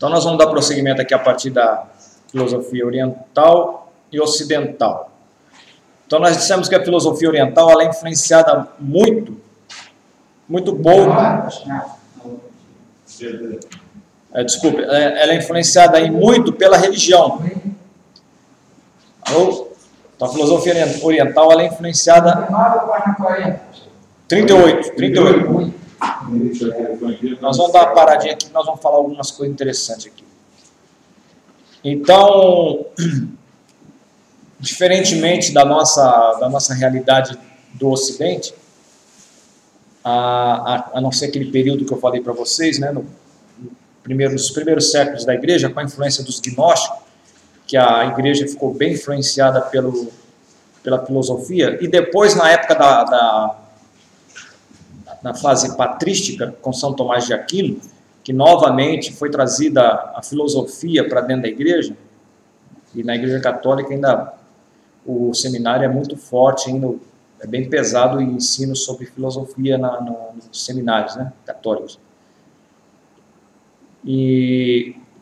Então nós vamos dar prosseguimento aqui a partir da filosofia oriental e ocidental. Então nós dissemos que a filosofia oriental ela é influenciada muito pouco. Desculpe, ela é influenciada aí muito pela religião. Então a filosofia oriental ela é influenciada 38. Nós vamos dar uma paradinha aqui, nós vamos falar algumas coisas interessantes aqui. Então, diferentemente da nossa realidade do Ocidente, a não ser aquele período que eu falei para vocês, né, nos primeiros séculos da igreja, com a influência dos gnósticos, que a igreja ficou bem influenciada pela filosofia, e depois, na época na fase patrística, com São Tomás de Aquino, que novamente foi trazida a filosofia para dentro da igreja, e na igreja católica ainda o seminário é muito forte, ainda é bem pesado o ensino sobre filosofia nos seminários, né, católicos.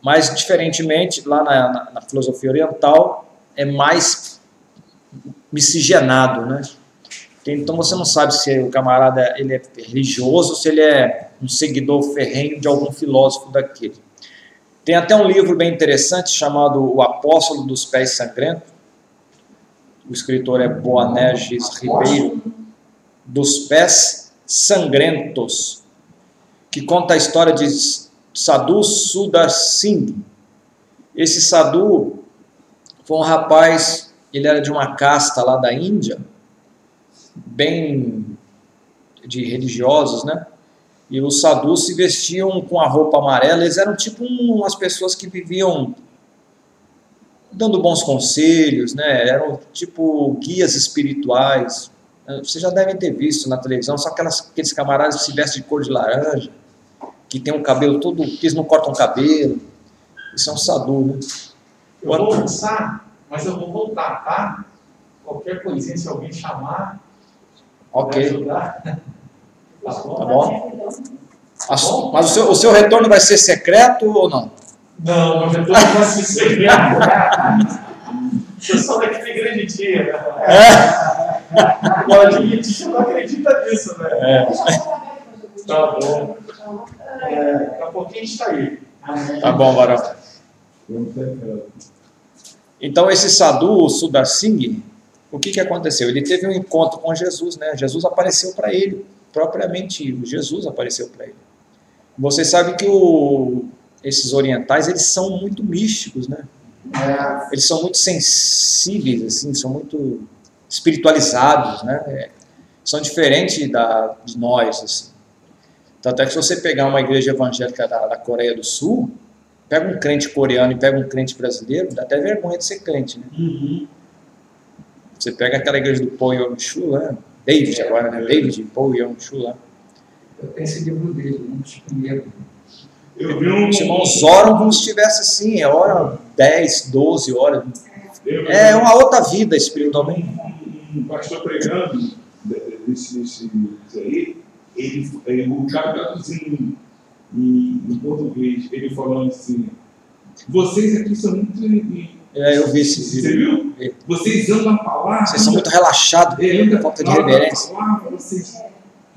Mas, diferentemente, lá na filosofia oriental, é mais miscigenado, né? Então você não sabe se o camarada ele é religioso ou se ele é um seguidor ferrenho de algum filósofo daquele. Tem até um livro bem interessante chamado O Apóstolo dos Pés Sangrentos. O escritor é Boanerges Ribeiro, dos Pés Sangrentos, que conta a história de Sadhu Sundar Singh. Esse Sadhu foi um rapaz, ele era de uma casta lá da Índia, bem de religiosos, né? E os sadhus se vestiam com a roupa amarela, eles eram tipo umas pessoas que viviam dando bons conselhos, né? Eram tipo guias espirituais. Vocês já devem ter visto na televisão, só aqueles camaradas que se vestem de cor de laranja, que tem um cabelo todo, que eles não cortam cabelo. Isso é um sadhu, né? Eu vou almoçar, mas eu vou voltar, tá? Qualquer coisinha, se alguém chamar, ok. Ajudar. Tá bom? Tá bom? Mas o seu retorno vai ser secreto ou não? Não, meu retorno vai ser secreto. Eu sou daqui da igreja de dia. O adventista não acredita nisso, né? Tá bom. Daqui a pouquinho a gente está aí. Tá bom, Varão. Então, esse Sadhu Sundar Singh, o que aconteceu? Ele teve um encontro com Jesus, né? Jesus apareceu para ele, propriamente Jesus apareceu para ele. Vocês sabem que esses orientais, eles são muito místicos, né? Eles são muito sensíveis, assim, são muito espiritualizados, né? São diferentes de nós, assim. Tanto é que se você pegar uma igreja evangélica da Coreia do Sul, pega um crente coreano e pega um crente brasileiro, dá até vergonha de ser crente, né? Uhum. Você pega aquela igreja do Paul Yong-Chu, né? David agora, né? David Paul Yong-Chu lá. Eu tenho esse livro dele, um dos primeiros. Os irmãos oram como se estivesse assim, oram 10, 12 horas. É uma outra vida espiritualmente. Um pastor pregando desse aí, o cara traduzindo em português, ele falando assim: vocês aqui são muito. Eu vi esse vídeo. Você viu? Vocês amam a palavra. Vocês são muito relaxados, falta de reverência.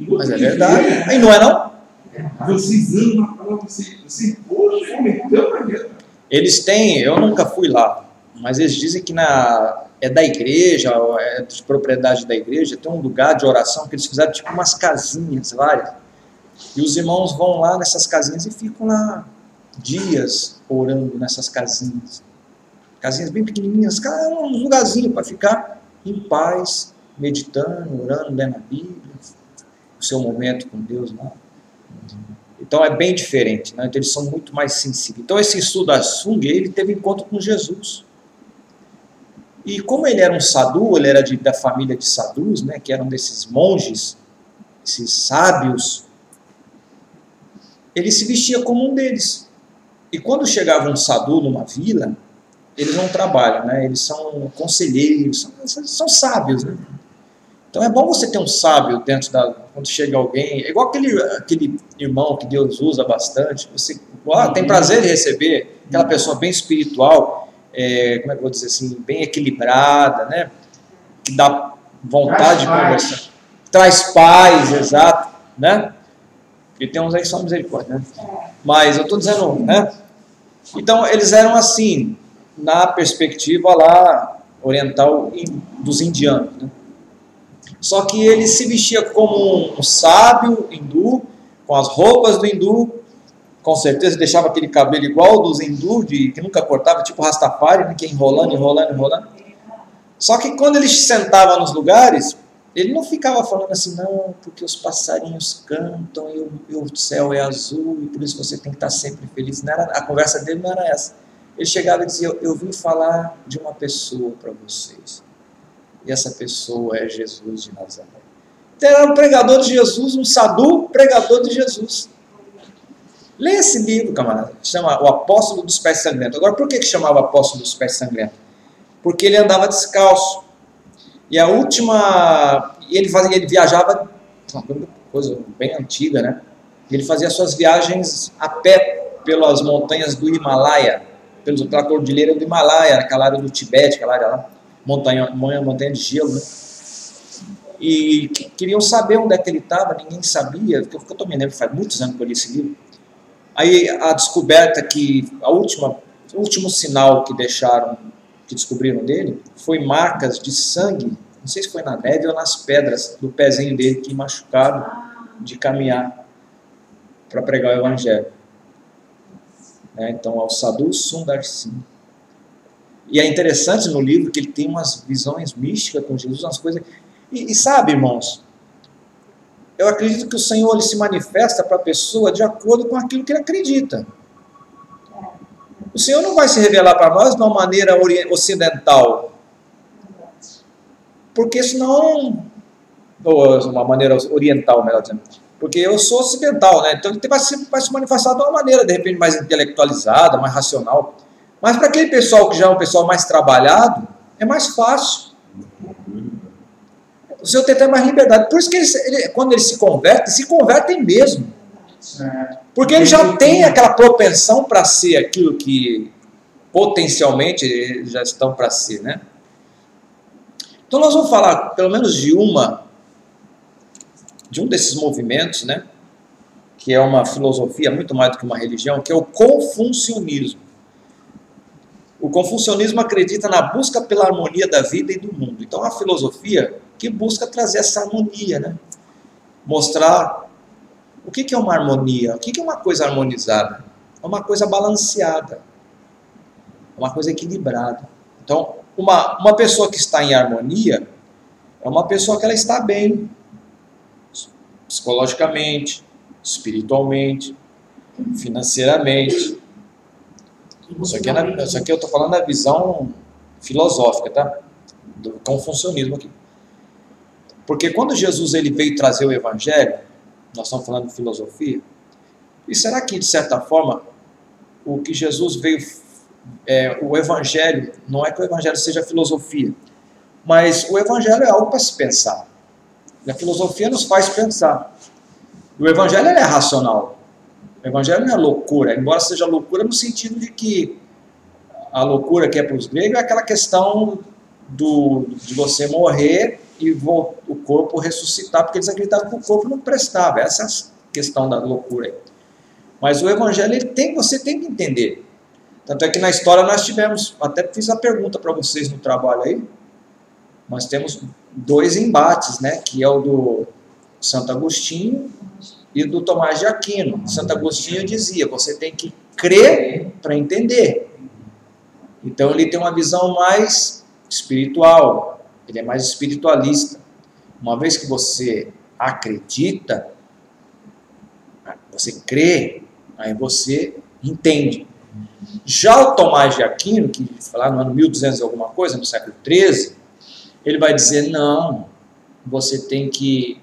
Mas é verdade. Aí não é não? Vocês amam a palavra, vocês poxa, então, eles têm, eu nunca fui lá, mas eles dizem que é da igreja, é de propriedade da igreja, tem um lugar de oração que eles fizeram tipo umas casinhas várias. E os irmãos vão lá nessas casinhas e ficam lá dias orando nessas casinhas. Casinhas bem pequenininhas, um lugarzinho para ficar em paz, meditando, orando, lendo a Bíblia, o seu momento com Deus lá. Então é bem diferente, né? Então, eles são muito mais sensíveis. Então esse Sundar Singh, ele teve encontro com Jesus. E como ele era um sadhu, ele era da família de sadhus, né? Que eram desses monges, esses sábios, ele se vestia como um deles. E quando chegava um sadhu numa vila, eles não trabalham, né? Eles são conselheiros, são sábios, né? Então é bom você ter um sábio dentro da quando chega alguém, é igual aquele irmão que Deus usa bastante, você tem prazer em receber, aquela pessoa bem espiritual, como é que eu vou dizer assim, bem equilibrada, né? Que dá vontade de conversar. Traz paz, exato, né? E tem uns aí que são misericórdia, né? Mas eu estou dizendo, né? Então, eles eram assim, na perspectiva lá oriental dos indianos, né? Só que ele se vestia como um sábio hindu, com as roupas do hindu, com certeza deixava aquele cabelo igual dos hindu, que nunca cortava, tipo Rastafari, né, que ia enrolando. Só que quando ele sentava nos lugares, ele não ficava falando assim, não, porque os passarinhos cantam e o céu é azul e por isso você tem que estar sempre feliz. Não era, a conversa dele não era essa. Ele chegava e dizia, eu vim falar de uma pessoa para vocês. E essa pessoa é Jesus de Nazaré. Então era um pregador de Jesus, um sadhu pregador de Jesus. Leia esse livro, camarada, chama O Apóstolo dos Pés Sangrentos. Agora, por que chamava Apóstolo dos Pés Sangrentos? Porque ele andava descalço. E a última... Ele viajava, uma coisa bem antiga, né? Ele fazia suas viagens a pé pelas montanhas do Himalaia, pela cordilheira do Himalaia, naquela área do Tibete, aquela área lá. Montanha de gelo, né? E queriam saber onde é que ele estava, ninguém sabia, porque eu também lembro, faz muitos anos que eu li esse livro. Aí a descoberta que, o último sinal que descobriram dele, foi marcas de sangue, não sei se foi na neve ou nas pedras do pezinho dele, que machucaram de caminhar para pregar o Evangelho. Então, ao Sadhu Sundar Singh. E é interessante no livro que ele tem umas visões místicas com Jesus, umas coisas... E sabe, irmãos, eu acredito que o Senhor ele se manifesta para a pessoa de acordo com aquilo que ele acredita. O Senhor não vai se revelar para nós de uma maneira ocidental, porque senão... Ou uma maneira oriental, melhor dizendo. Porque eu sou ocidental, né? Então ele vai se manifestar de uma maneira, de repente, mais intelectualizada, mais racional. Mas para aquele pessoal que já é um pessoal mais trabalhado, é mais fácil. O Senhor tem até mais liberdade. Por isso que quando eles se convertem mesmo. Porque eles já têm aquela propensão para ser aquilo que potencialmente eles já estão para ser, né? Então nós vamos falar pelo menos de um desses movimentos, né? Que é uma filosofia muito mais do que uma religião, que é o confucionismo. O confucionismo acredita na busca pela harmonia da vida e do mundo. Então, é uma filosofia que busca trazer essa harmonia, né? Mostrar o que é uma harmonia, o que é uma coisa harmonizada. É uma coisa balanceada, uma coisa equilibrada. Então, uma pessoa que está em harmonia é uma pessoa que ela está bem, psicologicamente, espiritualmente, financeiramente. Isso aqui eu estou falando da visão filosófica, tá? Do confucionismo aqui. Porque quando Jesus ele veio trazer o Evangelho, nós estamos falando de filosofia, e será que, de certa forma, o que Jesus veio... o Evangelho, não é que o Evangelho seja filosofia, mas o Evangelho é algo para se pensar. E a filosofia nos faz pensar. O Evangelho é racional. O Evangelho não é loucura, embora seja loucura no sentido de que a loucura que é para os gregos é aquela questão de você morrer e o corpo ressuscitar, porque eles acreditavam que o corpo não prestava. Essa é a questão da loucura aí. Mas o Evangelho você tem que entender. Tanto é que na história nós tivemos, até fiz a pergunta para vocês no trabalho aí, nós temos 2 embates, né, que é o do Santo Agostinho e do Tomás de Aquino. Santo Agostinho dizia, você tem que crer para entender. Então ele tem uma visão mais espiritual, ele é mais espiritualista. Uma vez que você acredita, você crê, aí você entende. Já o Tomás de Aquino, que foi lá no ano 1200 alguma coisa, no século XIII, ele vai dizer, não, você tem que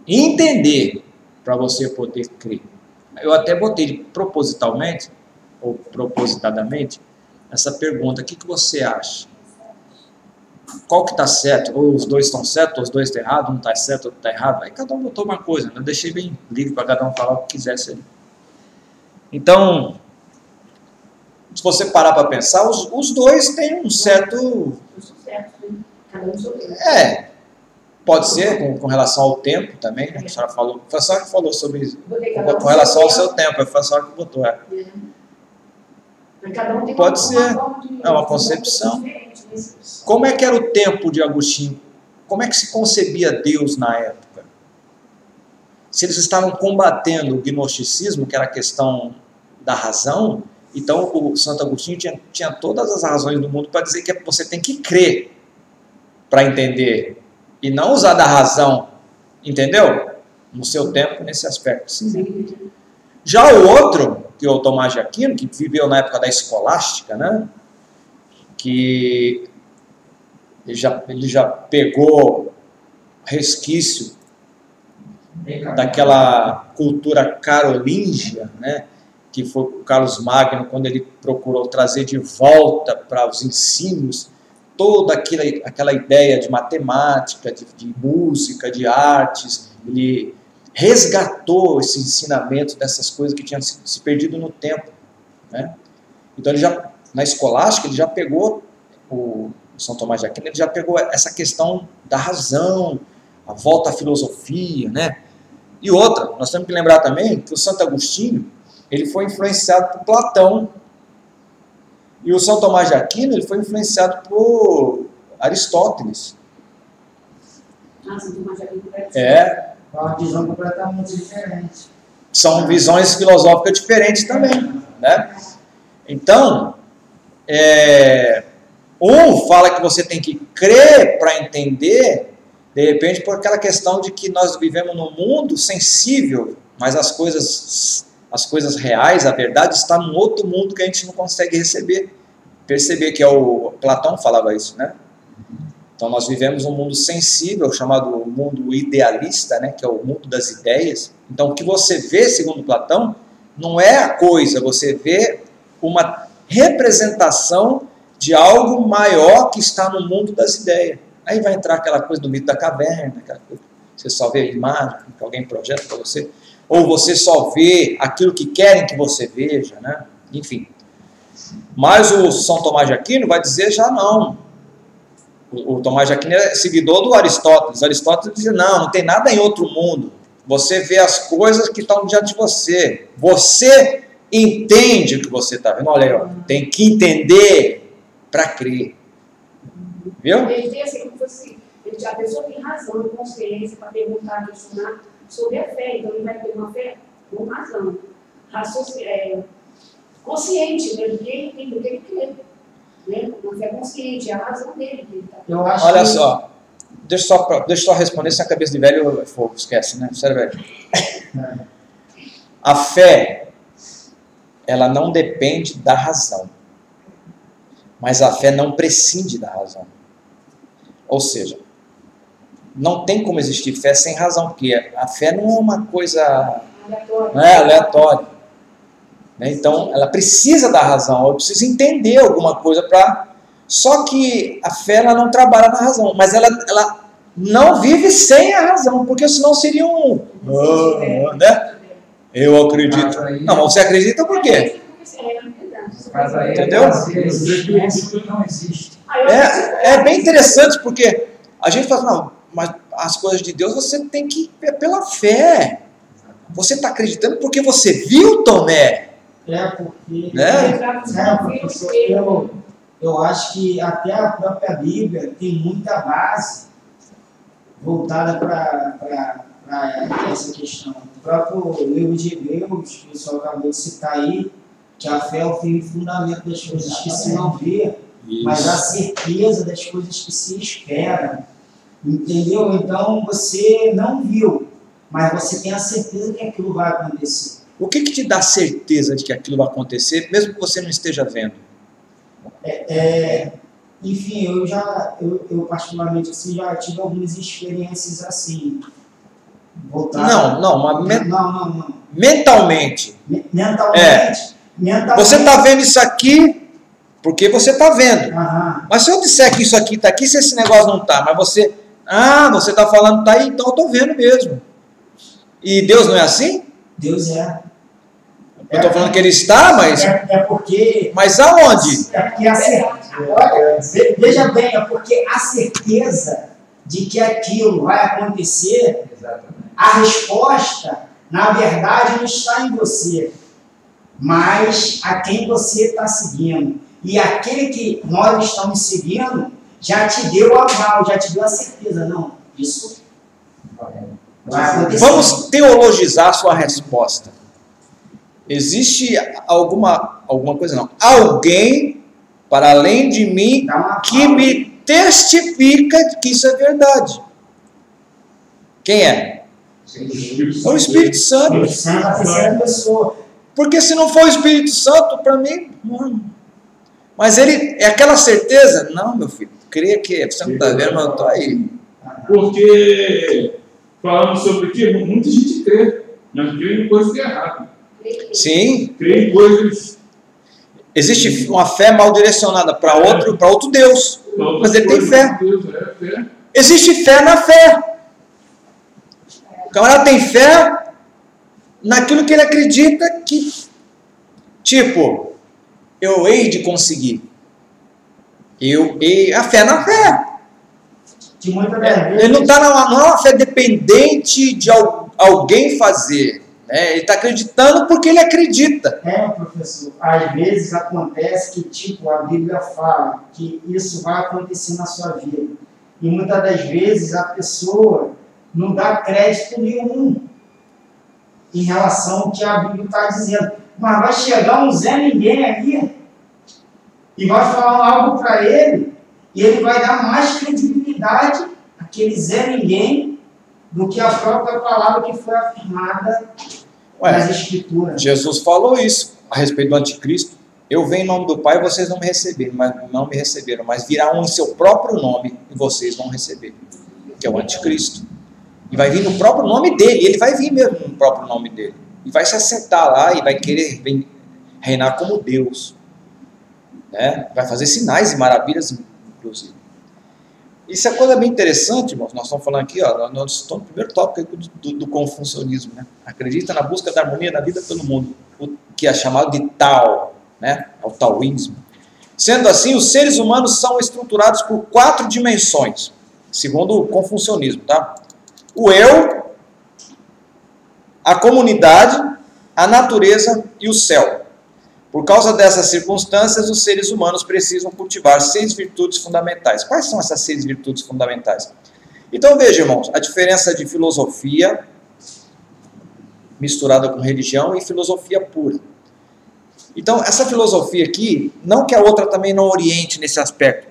entender para você poder crer. Eu até botei propositalmente, ou propositadamente, essa pergunta, o que você acha? qual que está certo? Ou os dois estão certos, ou os dois estão errados, um está certo, outro está errado. Aí cada um botou uma coisa, né? Eu deixei bem livre para cada um falar o que quisesse ali. Então, se você parar para pensar, os dois têm um certo... Pode ser com relação ao tempo também, né? A senhora falou, foi a senhora que falou sobre isso. Com relação ao seu tempo, foi a senhora que botou. Pode ser, é uma concepção. Como é que era o tempo de Agostinho? Como é que se concebia Deus na época? Se eles estavam combatendo o gnosticismo, que era a questão da razão, então o Santo Agostinho tinha todas as razões do mundo para dizer que você tem que crer para entender, e não usar da razão, entendeu? No seu tempo, nesse aspecto, sim. Já o outro, que é o Tomás de Aquino, que viveu na época da escolástica, né? Que ele já pegou resquício daquela cultura carolíngia, né? Que foi o Carlos Magno, quando ele procurou trazer de volta para os ensinos toda aquela ideia de matemática, de música, de artes. Ele resgatou esse ensinamento dessas coisas que tinham se perdido no tempo, né? Então, na escolástica, ele já pegou, o São Tomás de Aquino, ele já pegou essa questão da razão, a volta à filosofia, né? E outra, nós temos que lembrar também que o Santo Agostinho, ele foi influenciado por Platão. E o São Tomás de Aquino, ele foi influenciado por Aristóteles. São Tomás de Aquino Uma visão completamente diferente. São visões filosóficas diferentes também, né? Então, um fala que você tem que crer para entender, de repente por aquela questão de que nós vivemos num mundo sensível, mas as coisas reais, a verdade está num outro mundo que a gente não consegue perceber, que é o Platão falava isso, né? Então nós vivemos um mundo sensível, chamado mundo idealista, né? Que é o mundo das ideias. Então o que você vê, segundo Platão, não é a coisa, você vê uma representação de algo maior que está no mundo das ideias. Aí vai entrar aquela coisa do mito da caverna, aquela coisa, você só vê a imagem que alguém projeta para você, ou você só vê aquilo que querem que você veja, né? Enfim. Mas o São Tomás de Aquino vai dizer já não. O Tomás de Aquino é seguidor do Aristóteles. Aristóteles dizia, não tem nada em outro mundo. Você vê as coisas que estão diante de você. Você entende o que você está vendo. Olha aí, ó, tem que entender para crer. Viu? Ele tem assim, como fosse, a pessoa tem razão, consciência para perguntar, questionar sobre a fé. Então ele vai ter uma fé com razão. Consciente, né, do que ele crê. Né? Uma fé consciente, é a razão dele. Que ele tá... Olha só, deixa eu só responder, se a cabeça de velho é fogo, esquece, né? Sério, velho. A fé, ela não depende da razão, mas a fé não prescinde da razão. Ou seja, não tem como existir fé sem razão, porque a fé não é uma coisa aleatória. Então, ela precisa da razão, ela precisa entender alguma coisa para... Só que a fé ela não trabalha na razão, mas ela não vive sem a razão, porque senão seria né? Eu acredito. Não, mas você acredita por quê? Entendeu? Não existe. É bem interessante, porque a gente fala, não, mas as coisas de Deus você tem que ver pela fé. Você está acreditando porque você viu, Tomé. Porque né? Professor, eu acho que até a própria Bíblia tem muita base voltada para essa questão. O próprio livro de Hebreus, que o senhor acabou de citar aí, que a fé é o fim e fundamento das coisas que se não vê, mas a certeza das coisas que se esperam. Entendeu? Então você não viu, mas você tem a certeza que aquilo vai acontecer. O que te dá certeza de que aquilo vai acontecer, mesmo que você não esteja vendo? Enfim, eu particularmente assim, já tive algumas experiências assim. Não. Mentalmente. Mentalmente. Você está vendo isso aqui, Porque você está vendo. Aham. Mas se eu disser que isso aqui está aqui, se esse negócio não está, mas você... você está falando que está aí, então eu estou vendo mesmo. E Deus não é assim? Deus é. Eu estou falando que Ele está, mas... É porque... Mas aonde? É porque a certeza... Olha, veja bem, é porque a certeza de que aquilo vai acontecer, a resposta, na verdade, não está em você, mas a quem você está seguindo. E aquele que nós estamos seguindo já te deu a aval, já te deu a certeza. Não, isso vai acontecer. Vamos teologizar a sua resposta. Existe alguma coisa não? Alguém, para além de mim, que me testifica que isso é verdade. Quem é? É o Espírito Santo. O Espírito Santo, a terceira pessoa. Porque se não for o Espírito Santo, para mim, não. Mas ele é aquela certeza? Não, meu filho, creia que você não está vendo, mas eu estou aí. Porque falamos sobre o quê? Muita gente crê, mas crê em coisas erradas. Sim. Crê em coisas. Existe uma fé mal direcionada para outro Deus. Mas ele tem fé. Fé. Existe fé na fé. O camarada tem fé naquilo que ele acredita que, tipo, eu hei de conseguir. A fé na fé. Que muitas das vezes... Ele não está não é uma fé dependente de alguém fazer. Né? Ele está acreditando porque ele acredita. Professor, às vezes acontece que, tipo, a Bíblia fala que isso vai acontecer na sua vida. E muitas das vezes a pessoa não dá crédito nenhum em relação ao que a Bíblia está dizendo. Mas vai chegar um Zé Ninguém ali e vai falar algo para ele e ele vai dar mais credibilidade àquele Zé Ninguém do que a própria palavra que foi afirmada nas Escrituras. Jesus falou isso a respeito do anticristo. Eu venho em nome do Pai e vocês não me receberam, mas virá um em seu próprio nome e vocês vão receber, que é o anticristo. E vai vir no próprio nome dele, ele vai vir mesmo no próprio nome dele. E vai se assentar lá e vai querer reinar como Deus. Né? Vai fazer sinais e maravilhas, inclusive. Isso é coisa bem interessante, irmãos. Nós estamos falando aqui, nós estamos no primeiro tópico do confucionismo. Né? Acredita na busca da harmonia da vida de todo mundo, o que é chamado de Tao, né? É o taoísmo. Sendo assim, os seres humanos são estruturados por 4 dimensões, segundo o confucionismo. Tá? O eu, a comunidade, a natureza e o céu. Por causa dessas circunstâncias, os seres humanos precisam cultivar 6 virtudes fundamentais. Quais são essas 6 virtudes fundamentais? Então veja, irmãos, a diferença de filosofia misturada com religião e filosofia pura. Então, essa filosofia aqui, não que a outra também não oriente nesse aspecto,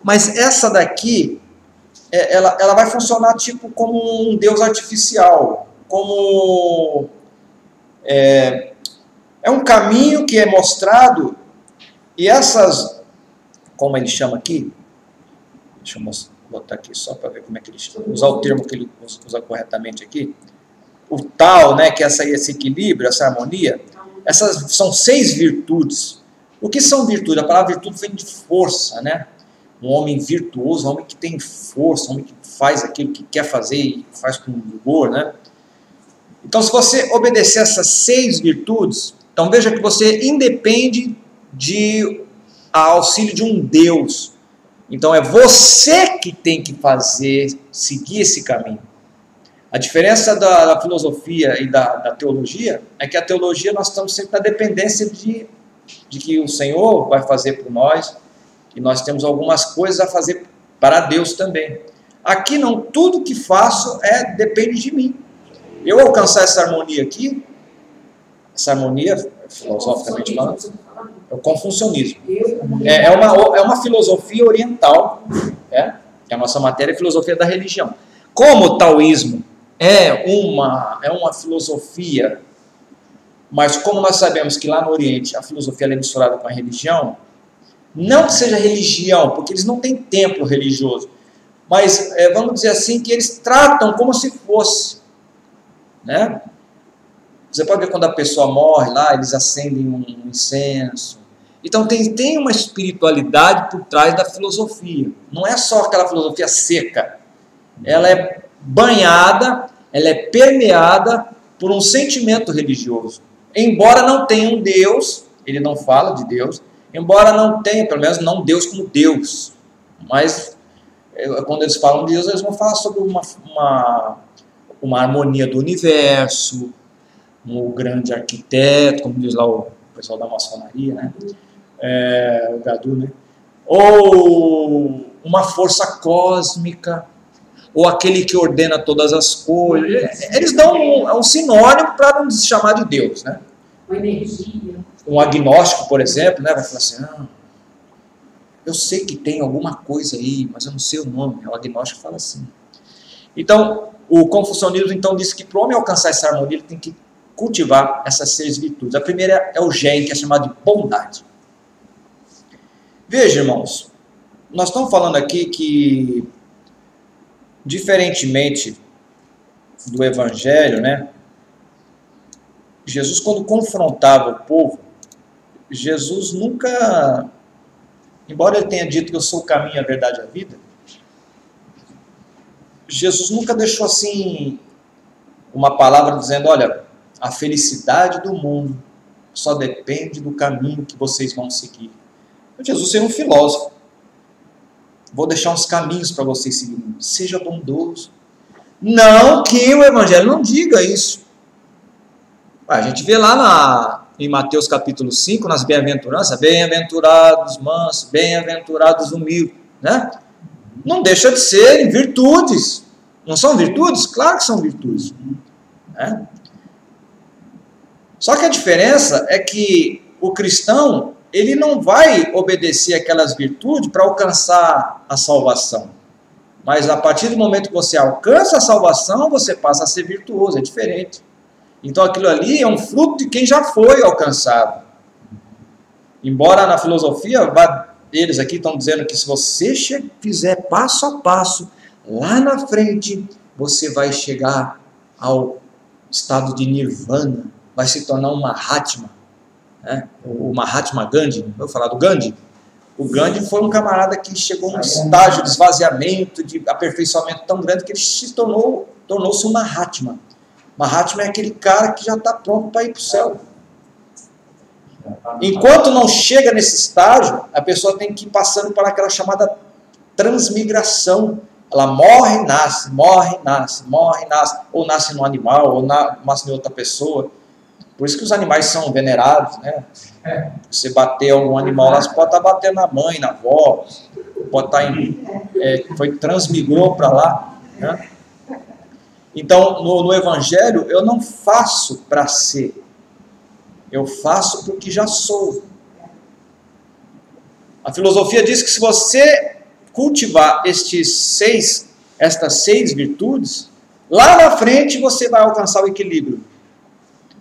mas essa daqui, ela vai funcionar tipo como um Deus artificial, como... É um caminho que é mostrado, e essas, como ele chama aqui, deixa eu botar aqui só para ver como é que ele chama, usar o termo que ele usa corretamente aqui, o tal, né, que é esse equilíbrio, essa harmonia, essas são 6 virtudes. O que são virtudes? A palavra virtude vem de força, né? Um homem virtuoso, um homem que tem força, um homem que faz aquilo que quer fazer e faz com vigor, né? Então, se você obedecer essas 6 virtudes, então veja que você independe de auxílio de um Deus. Então é você que tem que seguir esse caminho. A diferença da filosofia e da teologia é que a teologia nós estamos sempre na dependência de que o Senhor vai fazer por nós, e nós temos algumas coisas a fazer para Deus também. Aqui não, tudo que faço depende de mim. Eu alcançar essa harmonia aqui, essa harmonia, filosoficamente falando, é o confucionismo. É uma filosofia oriental, que a nossa matéria é filosofia da religião. Como o taoísmo é uma filosofia, mas como nós sabemos que lá no Oriente a filosofia é misturada com a religião, não que seja religião, porque eles não têm templo religioso, mas vamos dizer assim, que eles tratam como se fosse, né? Você pode ver quando a pessoa morre lá, eles acendem um incenso, Então tem uma espiritualidade por trás da filosofia. Não é só aquela filosofia seca. Ela é banhada, ela é permeada por um sentimento religioso. Embora não tenha um Deus, ele não fala de Deus, embora não tenha, pelo menos não Deus como Deus, mas quando eles falam de Deus, eles vão falar sobre uma harmonia do universo, um grande arquiteto, como diz lá o pessoal da maçonaria, né? O Gadu, né? Ou uma força cósmica, ou aquele que ordena todas as coisas. Eles dão um sinônimo para não se chamar de Deus, né? Uma energia. Um agnóstico, por exemplo, né, vai falar assim, eu sei que tem alguma coisa aí, mas eu não sei o nome. O agnóstico fala assim. Então, o confucionismo então disse que para o homem alcançar essa harmonia, ele tem que cultivar essas 6 virtudes. A primeira é o gen, que é chamado de bondade. Veja, irmãos, nós estamos falando aqui que, diferentemente do Evangelho, né, Jesus, quando confrontava o povo, Jesus nunca, embora ele tenha dito que eu sou o caminho, a verdade e a vida, Jesus nunca deixou assim uma palavra dizendo, olha, a felicidade do mundo só depende do caminho que vocês vão seguir. Jesus seria um filósofo. Vou deixar uns caminhos para vocês seguirem. Seja bondoso. Não que o Evangelho não diga isso. A gente vê lá em Mateus capítulo 5, nas bem-aventuranças, bem-aventurados mansos, bem-aventurados humildes, né? Não deixa de ser virtudes. Não são virtudes? Claro que são virtudes. Né? Só que a diferença é que o cristão, ele não vai obedecer aquelas virtudes para alcançar a salvação. Mas a partir do momento que você alcança a salvação, você passa a ser virtuoso, é diferente. Então aquilo ali é um fruto de quem já foi alcançado. Embora na filosofia, eles aqui estão dizendo que se você fizer passo a passo, lá na frente, você vai chegar ao estado de nirvana, vai se tornar um Mahatma. Né? O Mahatma Gandhi, vou falar do Gandhi. O Gandhi foi um camarada que chegou a um estágio de esvaziamento, de aperfeiçoamento tão grande que ele se tornou-se um Mahatma. Mahatma é aquele cara que já está pronto para ir para o céu. Enquanto não chega nesse estágio, a pessoa tem que ir passando por aquela chamada transmigração. Ela morre, nasce, morre, nasce, morre, nasce. Ou nasce no animal, ou nasce em outra pessoa. Por isso que os animais são venerados, né? Você bater algum animal lá, você pode estar batendo na mãe, na avó, pode estar foi transmigrou para lá, né? Então, no Evangelho, eu não faço para ser, eu faço porque já sou. A filosofia diz que se você cultivar estas 6 virtudes, lá na frente você vai alcançar o equilíbrio.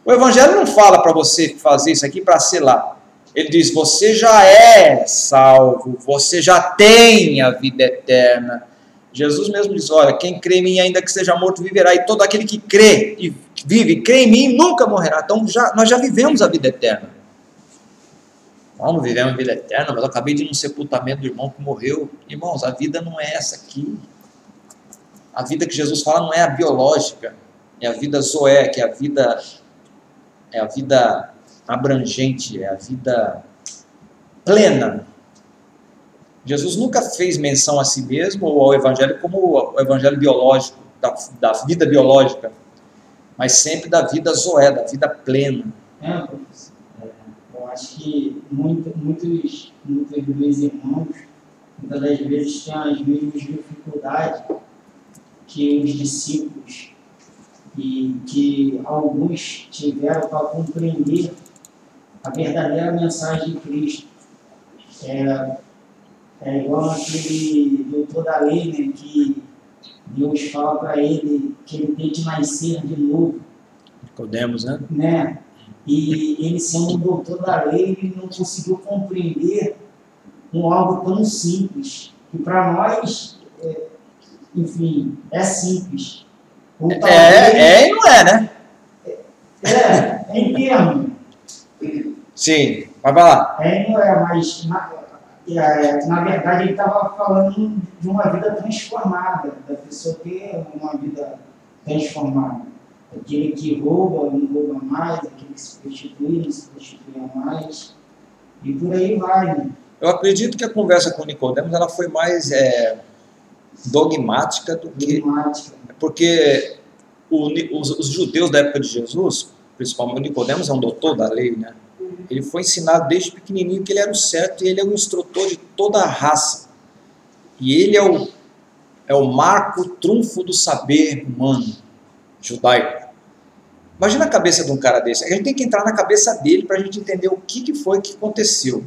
O Evangelho não fala para você fazer isso aqui para ser lá. Ele diz, você já é salvo, você já tem a vida eterna. Jesus mesmo diz, olha, quem crê em mim, ainda que seja morto, viverá. E todo aquele que crê e vive, crê em mim, nunca morrerá. Então nós já vivemos a vida eterna. Vamos viver uma vida eterna, mas eu acabei de ir num sepultamento do irmão que morreu. Irmãos, a vida não é essa aqui. A vida que Jesus fala não é a biológica, é a vida zoé, que é a vida abrangente, é a vida plena. Jesus nunca fez menção a si mesmo ou ao Evangelho como o Evangelho biológico, da vida biológica, mas sempre da vida zoé, da vida plena. Eu acho que muitos meus irmãos, muitas das vezes, têm as mesmas dificuldades que os discípulos e que alguns tiveram para compreender a verdadeira mensagem de Cristo. É igual aquele doutor da lei, né, que Deus fala para ele que ele tem que nascer de novo. Podemos, né? E ele, sendo um doutor da lei, ele não conseguiu compreender algo tão simples, que para nós, enfim, é simples. E não é, né? Em termos. Sim. Vai lá. Não é, mas na verdade ele estava falando de uma vida transformada, da pessoa ter uma vida transformada. Aquele que rouba, não rouba mais, aquele que se prostitui, não se prostitui mais, e por aí vai, né? Eu acredito que a conversa com Nicodemos ela foi mais dogmática do que... Porque os judeus da época de Jesus, principalmente Nicodemos é um doutor da lei, né? Ele foi ensinado desde pequenininho que ele era o certo e ele é o instrutor de toda a raça. E ele é o marco trunfo do saber humano, judaico. Imagina a cabeça de um cara desse. A gente tem que entrar na cabeça dele para a gente entender o que foi que aconteceu.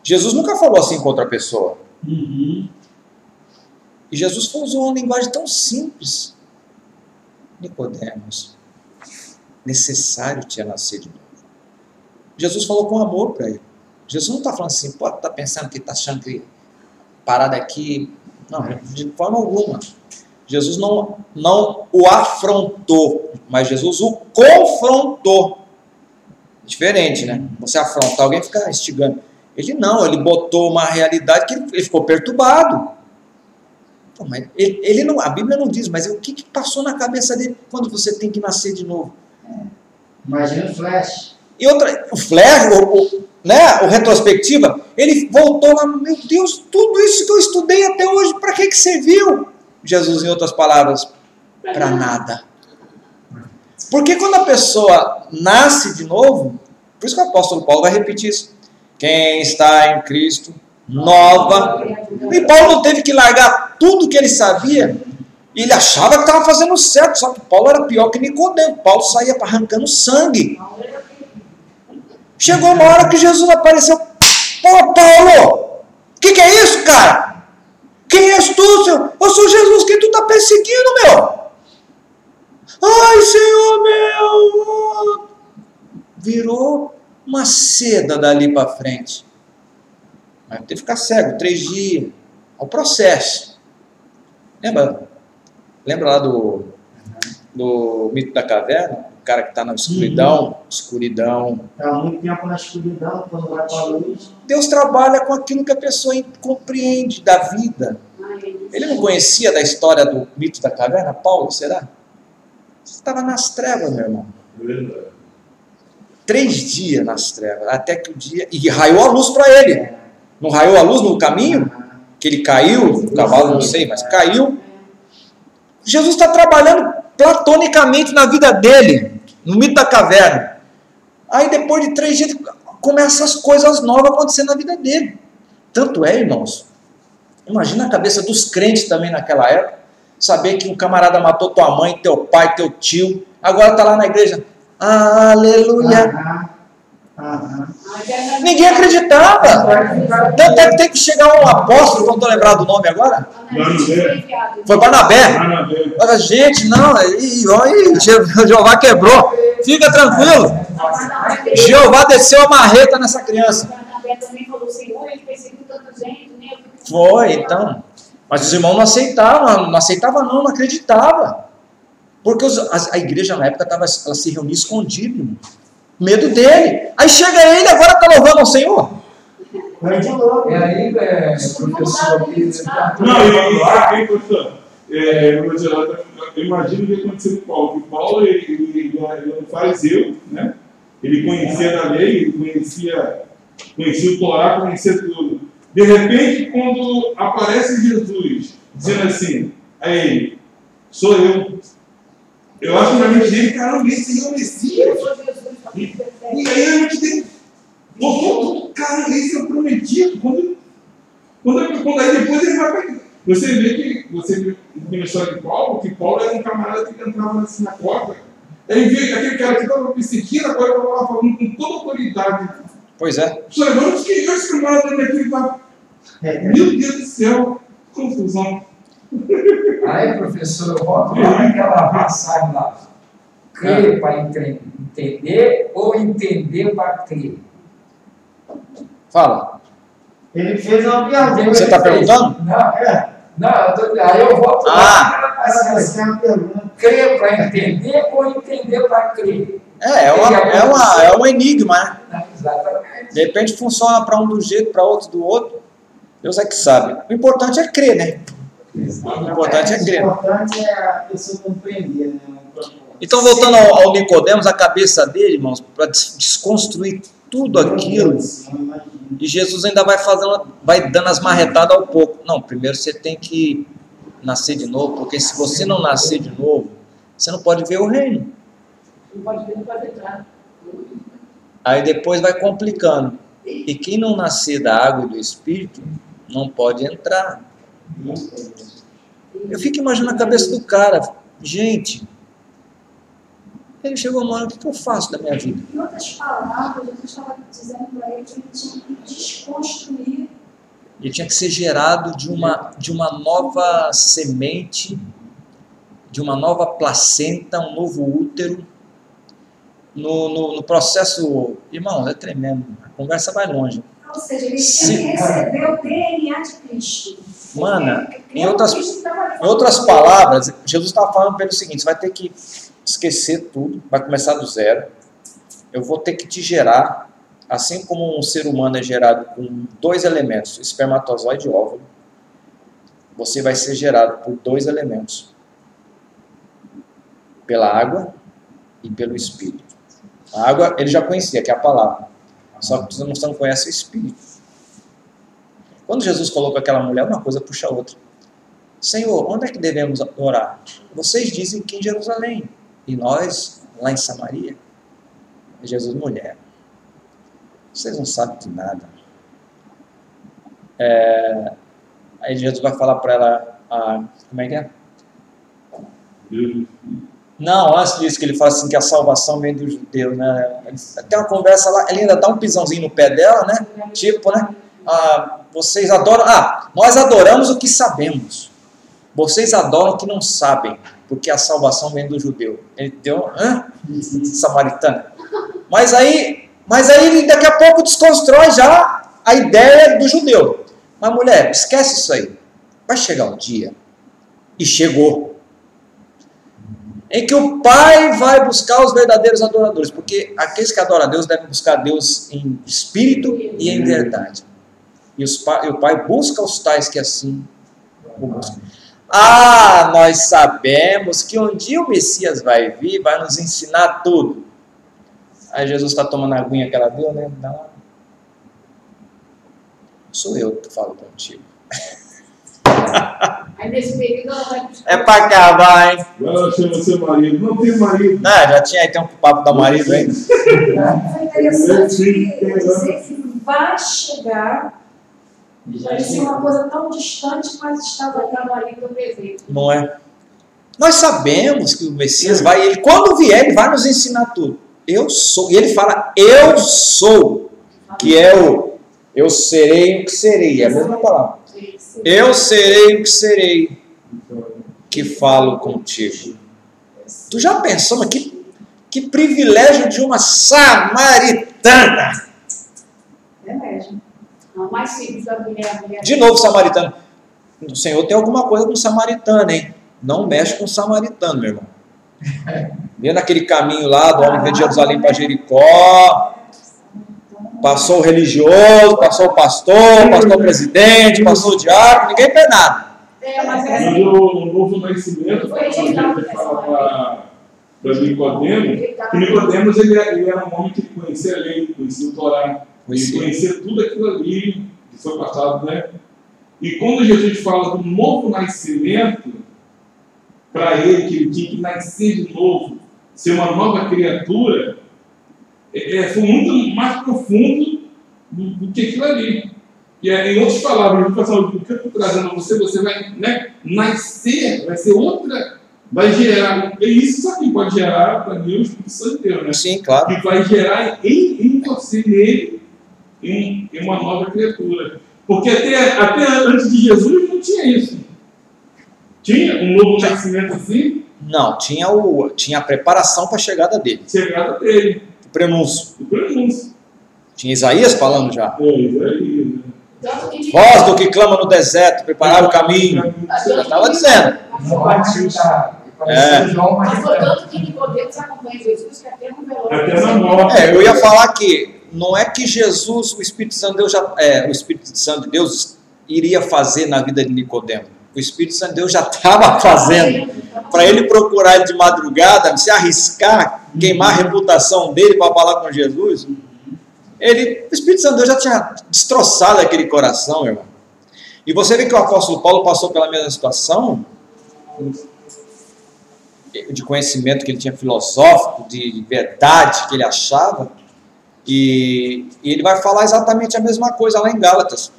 Jesus nunca falou assim com outra pessoa. Uhum. E Jesus usou uma linguagem tão simples. Nicodemos, necessário tinha nascer de novo. Jesus falou com amor para ele. Jesus não está falando assim, pode estar pensando que está achando que parada aqui. Não, de forma alguma. Jesus não o afrontou, mas Jesus o confrontou. Diferente, né? Você afrontar alguém fica instigando. Ele não, ele botou uma realidade que ele ficou perturbado. Pô, mas ele não, a Bíblia não diz, mas o que passou na cabeça dele quando você tem que nascer de novo? Imagina o Flash. E outra, o Flash, o retrospectiva, ele voltou lá, meu Deus, tudo isso que eu estudei até hoje, para que serviu? Jesus, em outras palavras, para nada. Porque quando a pessoa nasce de novo, por isso que o apóstolo Paulo vai repetir isso, quem está em Cristo, nova. E Paulo não teve que largar tudo que ele sabia, e ele achava que estava fazendo certo, só que Paulo era pior que Nicodemo. Paulo saía arrancando sangue. Chegou uma hora que Jesus apareceu. Pô, Paulo, o que é isso, cara? Quem és tu, Senhor? Eu sou Jesus, quem tu está perseguindo, meu? Ai, Senhor meu! Virou uma seda dali para frente. Mas teve que ficar cego 3 dias. Ao processo. Lembra lá do mito da caverna? O cara que está na escuridão. Escuridão. Está muito tempo na escuridão, quando vai para a luz. Deus trabalha com aquilo que a pessoa compreende da vida. Ele não conhecia da história do mito da caverna, Paulo, será? Você estava nas trevas, meu irmão. 3 dias nas trevas, até que o dia... E raiou a luz para ele. Não raiou a luz no caminho? Que ele caiu, o cavalo não sei, mas caiu. Jesus está trabalhando platonicamente na vida dele, no mito da caverna. Aí depois de 3 dias, começam as coisas novas acontecendo na vida dele. Tanto é, irmãos, imagina a cabeça dos crentes também naquela época, saber que um camarada matou tua mãe, teu pai, teu tio, agora está lá na igreja, aleluia. Ninguém acreditava. Tanto é que tem que chegar um apóstolo, não estou lembrado do nome agora. Foi Barnabé. Olha, gente, não, Jeová quebrou. Fica tranquilo. Jeová desceu a marreta nessa criança. Foi, então. Mas os irmãos não aceitavam, não acreditavam. Porque a igreja na época ela se reunia escondida, irmão. Medo dele. Aí chega ele, agora está louvando ao Senhor. É aí, professor. Não, eu imagino o que aconteceu com Paulo. Porque Paulo ele era um fariseu, né? Ele conhecia da lei, ele conhecia o Torá, conhecia tudo. De repente, quando aparece Jesus, dizendo assim, a ele, sou eu. Eu acho que na mente dele, caramba, esse é o Messias. E aí a gente tem. Cara, esse é o prometido. Aí depois ele vai para. Você vê na história de Paulo, que Paulo era um camarada que entrava na sinagoga. Ele vê que aquele cara que estava perseguindo, agora estava lá falando com toda autoridade. Pois é. Só vamos que esse camarada daqui está. Meu Deus do céu, confusão. Aí, professor, eu volto lá naquela passagem lá. Crer para entender ou entender para crer? Fala. Ele fez uma pergunta. Você está perguntando? Não, aí eu volto lá naquela passagem. Crer para entender ou entender para crer? É um enigma, né? Exatamente. De repente funciona para um do jeito, para outro do outro. Deus é que sabe. O importante é crer, né? O importante é crer. O importante é a pessoa compreender, né? Então, voltando ao Nicodemos, a cabeça dele, irmãos, para desconstruir tudo aquilo, e Jesus ainda vai dando as marretadas ao pouco. Não, primeiro você tem que nascer de novo, porque se você não nascer de novo, você não pode ver o reino. Não pode ver, não pode entrar. Aí depois vai complicando. E quem não nascer da água e do Espírito, não pode entrar. Eu fico imaginando a cabeça do cara. Gente, ele chegou uma hora, o que eu faço da minha vida? Em outras palavras, Jesus estava dizendo para ele que ele tinha que desconstruir. Ele tinha que ser gerado de uma nova semente, de uma nova placenta, um novo útero. No processo, irmão, é tremendo, a conversa vai longe. Ou seja, ele tinha que receber o DNA de Cristo. Mana, em outras palavras, Jesus estava falando para ele o seguinte: você vai ter que esquecer tudo, vai começar do zero. Eu vou ter que te gerar, assim como um ser humano é gerado com 2 elementos, espermatozoide e óvulo, você vai ser gerado por 2 elementos, pela água e pelo Espírito. A água ele já conhecia, que é a palavra, só que você não conhece o Espírito. Quando Jesus falou com aquela mulher, uma coisa puxa a outra. Senhor, onde é que devemos orar? Vocês dizem que em Jerusalém, e nós lá em Samaria. E Jesus, mulher, vocês não sabem de nada. Aí Jesus vai falar para ela, como é que é? Não, antes disso que ele fala assim, que a salvação vem dos judeus, né? Tem uma conversa lá, ele ainda dá um pisãozinho no pé dela, né? Tipo, né? Vocês adoram, nós adoramos o que sabemos. Vocês adoram o que não sabem, porque a salvação vem do judeu. Ele deu, samaritana. Mas aí ele daqui a pouco desconstrói já a ideia do judeu. Mas mulher, esquece isso aí. Vai chegar um dia, e chegou, em que o Pai vai buscar os verdadeiros adoradores, porque aqueles que adoram a Deus devem buscar Deus em espírito e em verdade. E o Pai busca os tais que assim o buscam. Nós sabemos que um dia o Messias vai vir, vai nos ensinar tudo. Aí Jesus está tomando a aguinha que ela deu, né? Sou eu que falo contigo. Aí nesse período ela vai buscar. É para acabar, hein? Ela chama seu marido. Não tem marido. Já tinha aí, tem um papo da marido, hein? Foi interessante dizer que vai chegar. Parecia uma coisa tão distante, mas estava ali no presente. Não é? Nós sabemos que o Messias vai, quando vier, ele vai nos ensinar tudo. Eu sou, e ele fala, eu sou, que é eu serei o que serei, é a mesma palavra. Eu serei o que serei, que falo contigo. Tu já pensou, mas que privilégio de uma samaritana? É mesmo. Não, mais simples da mulher. De novo, samaritano. O Senhor tem alguma coisa com samaritano, hein? Não mexe com samaritano, meu irmão. Vendo aquele caminho lá do homem de Jerusalém para Jericó, passou o religioso, passou o pastor presidente, passou o diácono, ninguém fez nada. Mas o novo nascimento, ele fala para Nicodemos, que Nicodemos ele era um homem que conhecia a lei, conhecia o Torá. Ele conhecia tudo aquilo ali que foi passado, né? E quando Jesus fala do novo nascimento, para ele, que ele tinha que nascer de novo, ser uma nova criatura, foi muito mais profundo do que aquilo ali. E em outras palavras, o que eu estou trazendo a você, você vai nascer, vai ser outra, vai gerar, e isso só quem pode gerar para mim o Espírito Santo de Deus, né? Sim, claro. Que vai gerar em você, nele, em uma nova criatura. Porque até antes de Jesus não tinha isso. Tinha um novo nascimento assim? Não, tinha a preparação para a chegada dele. Chegada dele. O prenúncio. O prenúncio. Tinha Isaías falando já. Isaías. Voz do que clama no deserto, preparar o caminho. Já estava dizendo. Mas foi tanto que Nicodemos acompanha Jesus que até no velório. Eu ia falar que não é que Jesus, o Espírito Santo de Deus o Espírito Santo de Deus iria fazer na vida de Nicodemo. O Espírito Santo de Deus já estava fazendo. Para ele procurar ele de madrugada, se arriscar, queimar a reputação dele para falar com Jesus, o Espírito Santo de Deus já tinha destroçado aquele coração, irmão. E você vê que o apóstolo Paulo passou pela mesma situação, de conhecimento que ele tinha filosófico, de verdade que ele achava, e ele vai falar exatamente a mesma coisa lá em Gálatas.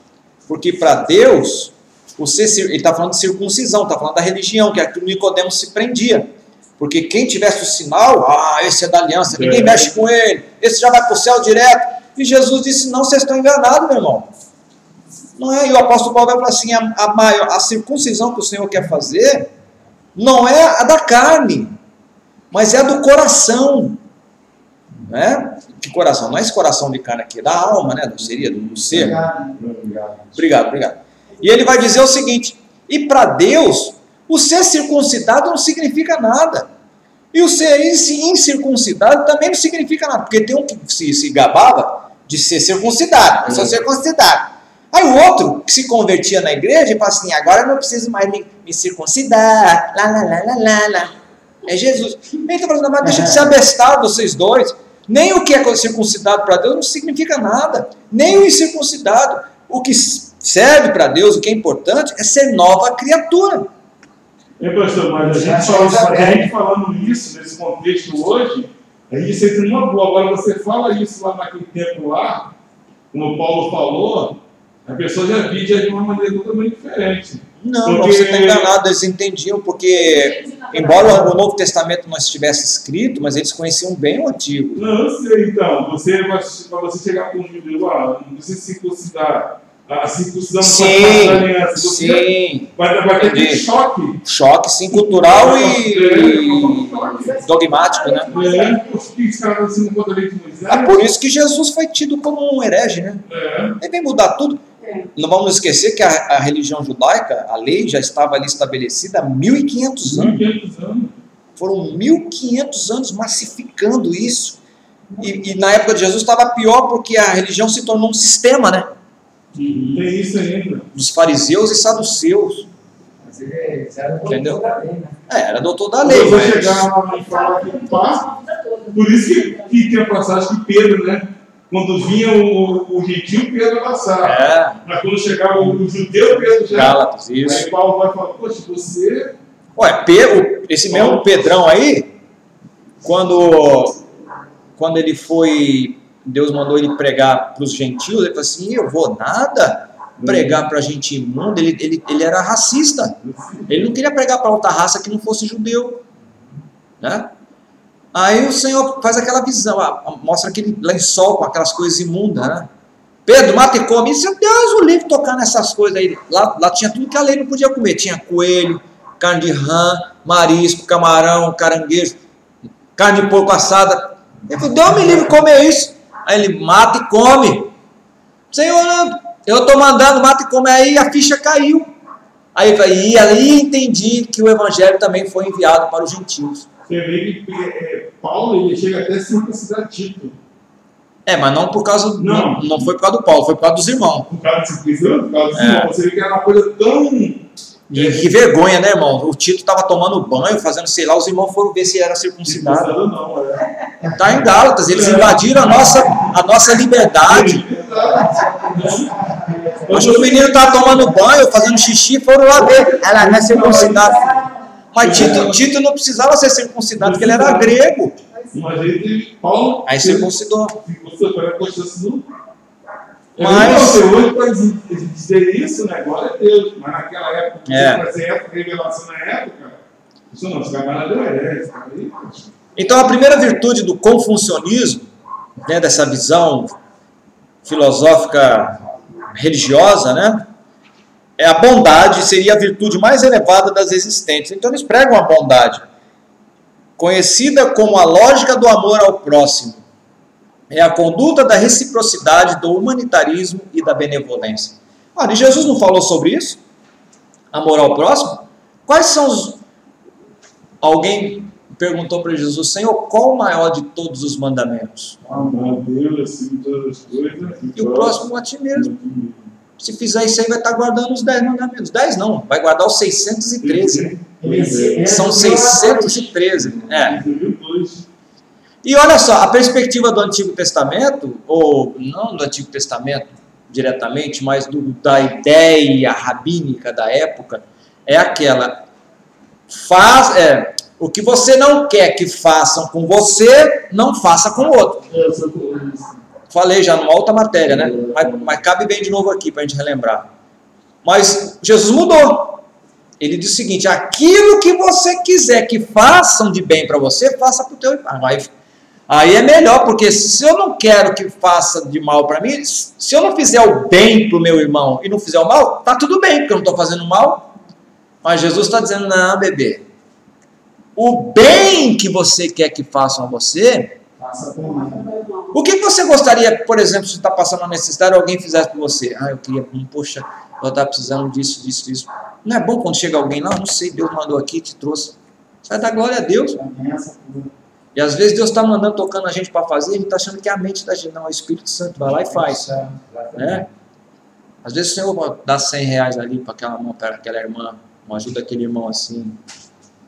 Porque para Deus, ele está falando de circuncisão, está falando da religião, que aquilo Nicodemo se prendia. Porque quem tivesse o sinal, esse é da aliança, ninguém mexe com ele, esse já vai para o céu direto. E Jesus disse, não, vocês estão enganados, meu irmão. Não é? E o apóstolo Paulo vai falar assim, a circuncisão que o Senhor quer fazer, não é a da carne, mas é a do coração. Né? Que coração? Não é esse coração de carne aqui, é da alma, né? Não seria do ser? Obrigado. E ele vai dizer o seguinte, e para Deus, o ser circuncidado não significa nada. E o ser incircuncidado também não significa nada, porque tem um que se gabava de ser circuncidado, eu sou circuncidado. Aí o outro que se convertia na igreja e fala assim, agora eu não preciso mais me circuncidar, lá. É Jesus. Então, mas deixa de ser abestado vocês dois. Nem o que é circuncidado para Deus não significa nada, nem o incircuncidado. O que serve para Deus, o que é importante, é ser nova criatura. Pastor, mas a gente falando isso, nesse contexto hoje, a gente entra numa boa. Agora você fala isso lá naquele tempo lá, como Paulo falou, a pessoa já via de uma maneira totalmente diferente. Não, você está enganado, eles entendiam, porque, embora o Novo Testamento não estivesse escrito, mas eles conheciam bem o Antigo. Não, eu sei, então, para você chegar com um judeu, não precisa circuncidar. A circuncisão sim, da aliança. Sim. Vai ter aquele choque. Choque, sim, cultural e dogmático, né? Por isso que Jesus foi tido como um herege, né? Ele vem mudar tudo. Não vamos esquecer que a religião judaica, a lei já estava ali estabelecida há 1.500 anos. Foram 1.500 anos massificando isso. E na época de Jesus estava pior porque a religião se tornou um sistema, né? Tem isso ainda. Dos fariseus e saduceus. Mas ele era doutor da lei, né? Era doutor da lei. Mas chegar lá e falar que passa. Por isso que tem a passagem que Pedro, né? Quando vinha o gentil, Pedro passava. Mas quando chegava o judeu, Pedro já. Gálatas, isso. Aí Paulo vai falar, poxa, você. Esse mesmo Pedrão aí, quando ele foi. Deus mandou ele pregar para os gentios, ele falou assim, eu vou nada pregar para gente imunda, ele era racista, ele não queria pregar para outra raça que não fosse judeu, né? Aí o Senhor faz aquela visão, mostra aquele lençol com aquelas coisas imundas, né? Pedro, mata e come, isso Deus o livre tocar nessas coisas aí, lá tinha tudo que a lei não podia comer, tinha coelho, carne de rã, marisco, camarão, caranguejo, carne de porco assada, ele falou, Deus me livre comer isso. Aí ele mata e come. Senhor, eu estou mandando, mata e come. Aí a ficha caiu. Aí entendi que o evangelho também foi enviado para os gentios. Você vê que Paulo ele chega até a circuncidar Tito. Mas não por causa. Não foi por causa do Paulo, foi por causa dos irmãos. Por causa de circuncisão? Por causa dos irmãos. Você vê que era uma coisa tão. Que vergonha, né, irmão? O Tito estava tomando banho, fazendo sei lá, os irmãos foram ver se era circuncidado. Está em Gálatas, eles invadiram a nossa liberdade. Hoje o menino estava tomando banho, fazendo xixi, foram lá ver. Ela não é circuncidado. Mas Tito não precisava ser circuncidado, porque ele era grego. Mas ele, Paulo. Aí circuncidou. Mas hoje para dizer isso, né? Glória a Deus. Mas naquela época, essa revelação na época, isso não, os camaradas deu herege. Então a primeira virtude do confucionismo, né, dessa visão filosófica religiosa, né, é a bondade, seria a virtude mais elevada das existentes. Então eles pregam a bondade, conhecida como a lógica do amor ao próximo. É a conduta da reciprocidade, do humanitarismo e da benevolência. E Jesus não falou sobre isso? Amor ao próximo? Quais são alguém perguntou para Jesus: Senhor, qual o maior de todos os mandamentos? Amar a Deus acima de todas as coisas. E o próximo a ti mesmo. Se fizer isso aí, vai estar guardando os 10 mandamentos. 10 não, vai guardar os 613. São 613. E olha só, a perspectiva do Antigo Testamento, ou não do Antigo Testamento diretamente, mas da ideia rabínica da época, é aquela: o que você não quer que façam com você, não faça com o outro. Falei já numa outra matéria, né? Mas cabe bem de novo aqui para a gente relembrar. Mas Jesus mudou. Ele diz o seguinte: aquilo que você quiser que façam de bem para você, faça para o teu irmão. Aí é melhor, porque se eu não quero que faça de mal para mim, se eu não fizer o bem para o meu irmão e não fizer o mal, tá tudo bem, porque eu não estou fazendo mal. Mas Jesus está dizendo: não, bebê, o bem que você quer que façam a você, Faça com o irmão. o que você gostaria, por exemplo, se está passando uma necessidade, alguém fizesse por você? Eu queria, poxa, eu estava precisando disso. Não é bom quando chega alguém lá? Não sei, Deus mandou aqui, te trouxe. Você vai dar glória a Deus. E às vezes Deus está mandando, tocando a gente para fazer, a gente está achando que é a mente da gente. Não, é o Espírito Santo, vai lá e faz. Né? Às vezes o Senhor dá 100 reais ali para aquela irmã, uma ajuda aquele irmão assim.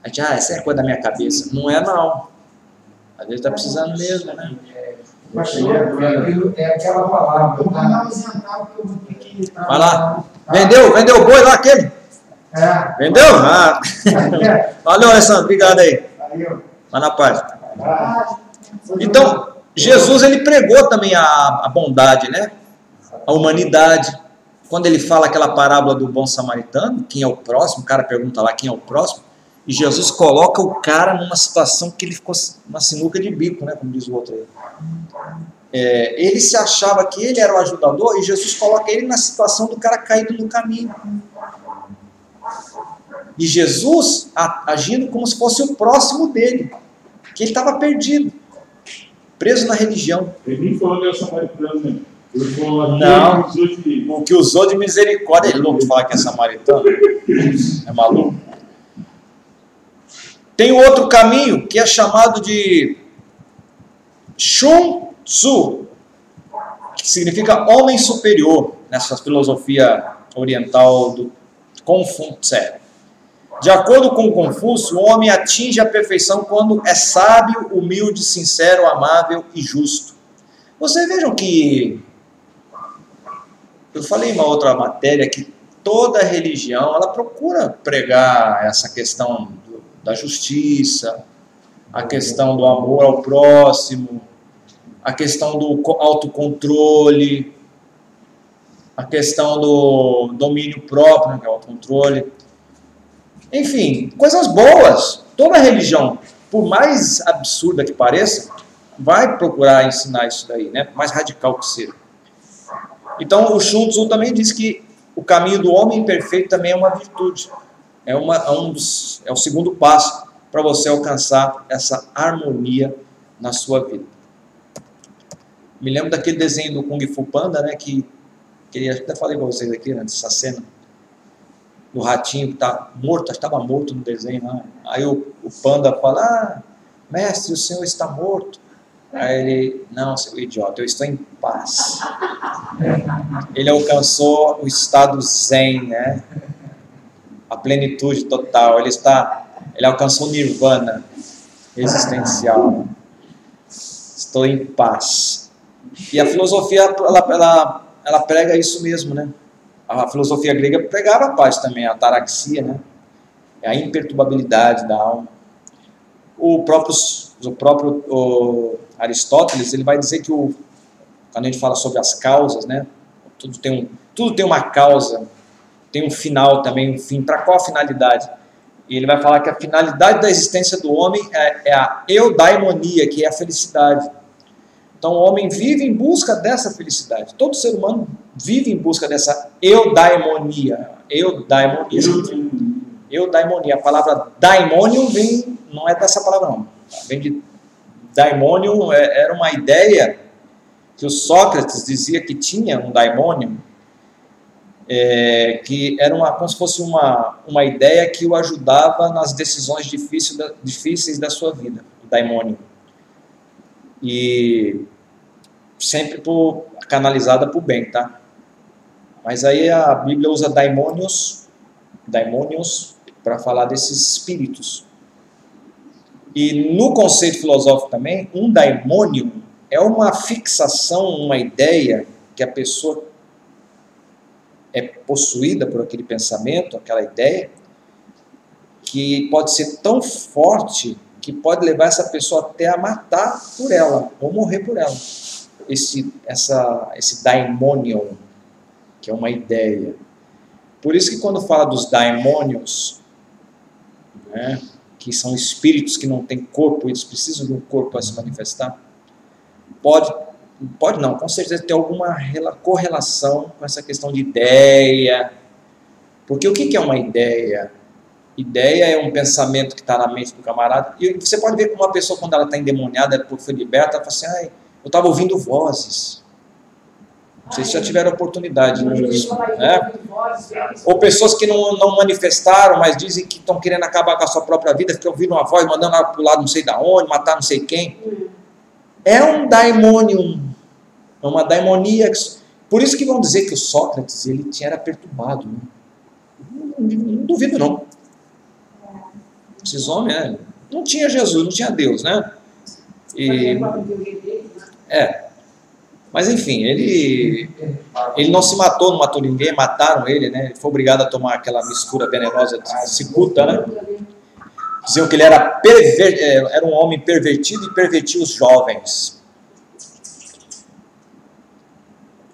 A gente, essa é coisa da minha cabeça. Não é não. Às vezes está precisando mesmo, né? É aquela palavra. Vou mandar um exemplo que eu vou ter que... Vai lá. Vendeu o boi lá, aquele? Vendeu? Valeu, Alessandro. Obrigado aí. Vai na paz. Então, Jesus, ele pregou também a bondade, né? A humanidade. Quando ele fala aquela parábola do bom samaritano, quem é o próximo, o cara pergunta lá quem é o próximo, e Jesus coloca o cara numa situação que ele ficou uma sinuca de bico, né? Como diz o outro aí. Ele se achava que ele era o ajudador, e Jesus coloca ele na situação do cara caído no caminho. E Jesus agindo como se fosse o próximo dele, que ele estava perdido, preso na religião. Ele nem falou que é samaritano, né? Ele falou não, o que usou de misericórdia. É louco falar que é samaritano. É maluco. Tem outro caminho que é chamado de Shun Tzu, que significa homem superior, nessa filosofia oriental do Confúcio. De acordo com Confúcio, o homem atinge a perfeição quando é sábio, humilde, sincero, amável e justo. Vocês vejam que eu falei em uma outra matéria que toda religião ela procura pregar essa questão da justiça, a questão do amor ao próximo, a questão do autocontrole, a questão do domínio próprio, né, que é o autocontrole. Enfim, coisas boas. Toda religião, por mais absurda que pareça, vai procurar ensinar isso daí, né? Por mais radical que seja. Então, o Shun Tzu também diz que o caminho do homem perfeito também é uma virtude. É o segundo passo para você alcançar essa harmonia na sua vida. Me lembro daquele desenho do Kung Fu Panda, né? Que até falei para vocês aqui antes dessa cena. Do ratinho que está morto, estava morto no desenho lá. Aí o panda fala: mestre, o senhor está morto. Aí ele: não, seu idiota, eu estou em paz. Ele alcançou o estado zen, né? A plenitude total. Ele alcançou o nirvana existencial. Estou em paz. E a filosofia ela prega isso mesmo, né? A filosofia grega pregava a paz também, a ataraxia, né? A imperturbabilidade da alma. O próprio Aristóteles, ele vai dizer que quando a gente fala sobre as causas, né? Tudo tem uma causa, tem um final também, um fim. Para qual finalidade? E ele vai falar que a finalidade da existência do homem é a eudaimonia, que é a felicidade. Então o homem vive em busca dessa felicidade. Todo ser humano vive em busca dessa eudaimonia. Eudaimonia. A palavra daimonium não é dessa palavra não. Vem de daimonium, era uma ideia que o Sócrates dizia que tinha um daimonium. que era como se fosse uma ideia que o ajudava nas decisões difíceis da sua vida, o daimônio. E sempre canalizada para o bem, tá? Mas aí a Bíblia usa daimônios para falar desses espíritos. E no conceito filosófico também, um daimônio é uma fixação, uma ideia que a pessoa é possuída por aquele pensamento, aquela ideia, que pode ser tão forte que pode levar essa pessoa até a matar por ela, ou morrer por ela. Esse daimonion, que é uma ideia. Por isso que quando fala dos daimônios, né, que são espíritos que não têm corpo, eles precisam de um corpo para se manifestar, pode não, com certeza ter alguma correlação com essa questão de ideia. Porque o que é uma ideia? Ideia é um pensamento que está na mente do camarada. E você pode ver como uma pessoa, quando ela está endemoniada, foi liberta, ela fala assim, eu estava ouvindo vozes. Vocês já tiveram oportunidade, né? Ou pessoas que não manifestaram, mas dizem que estão querendo acabar com a sua própria vida, ficam ouvindo uma voz, mandando ela pular não sei da onde, matar não sei quem. É um daimônio, é uma daimonia. Por isso que vão dizer que o Sócrates ele era perturbado. Né? Não duvido não. Esses homens, não tinha Jesus, não tinha Deus, né? Mas enfim, ele não se matou, não matou ninguém, mataram ele, né? Ele foi obrigado a tomar aquela mistura venenosa de cicuta, né? Diziam que ele era um homem pervertido e pervertia os jovens.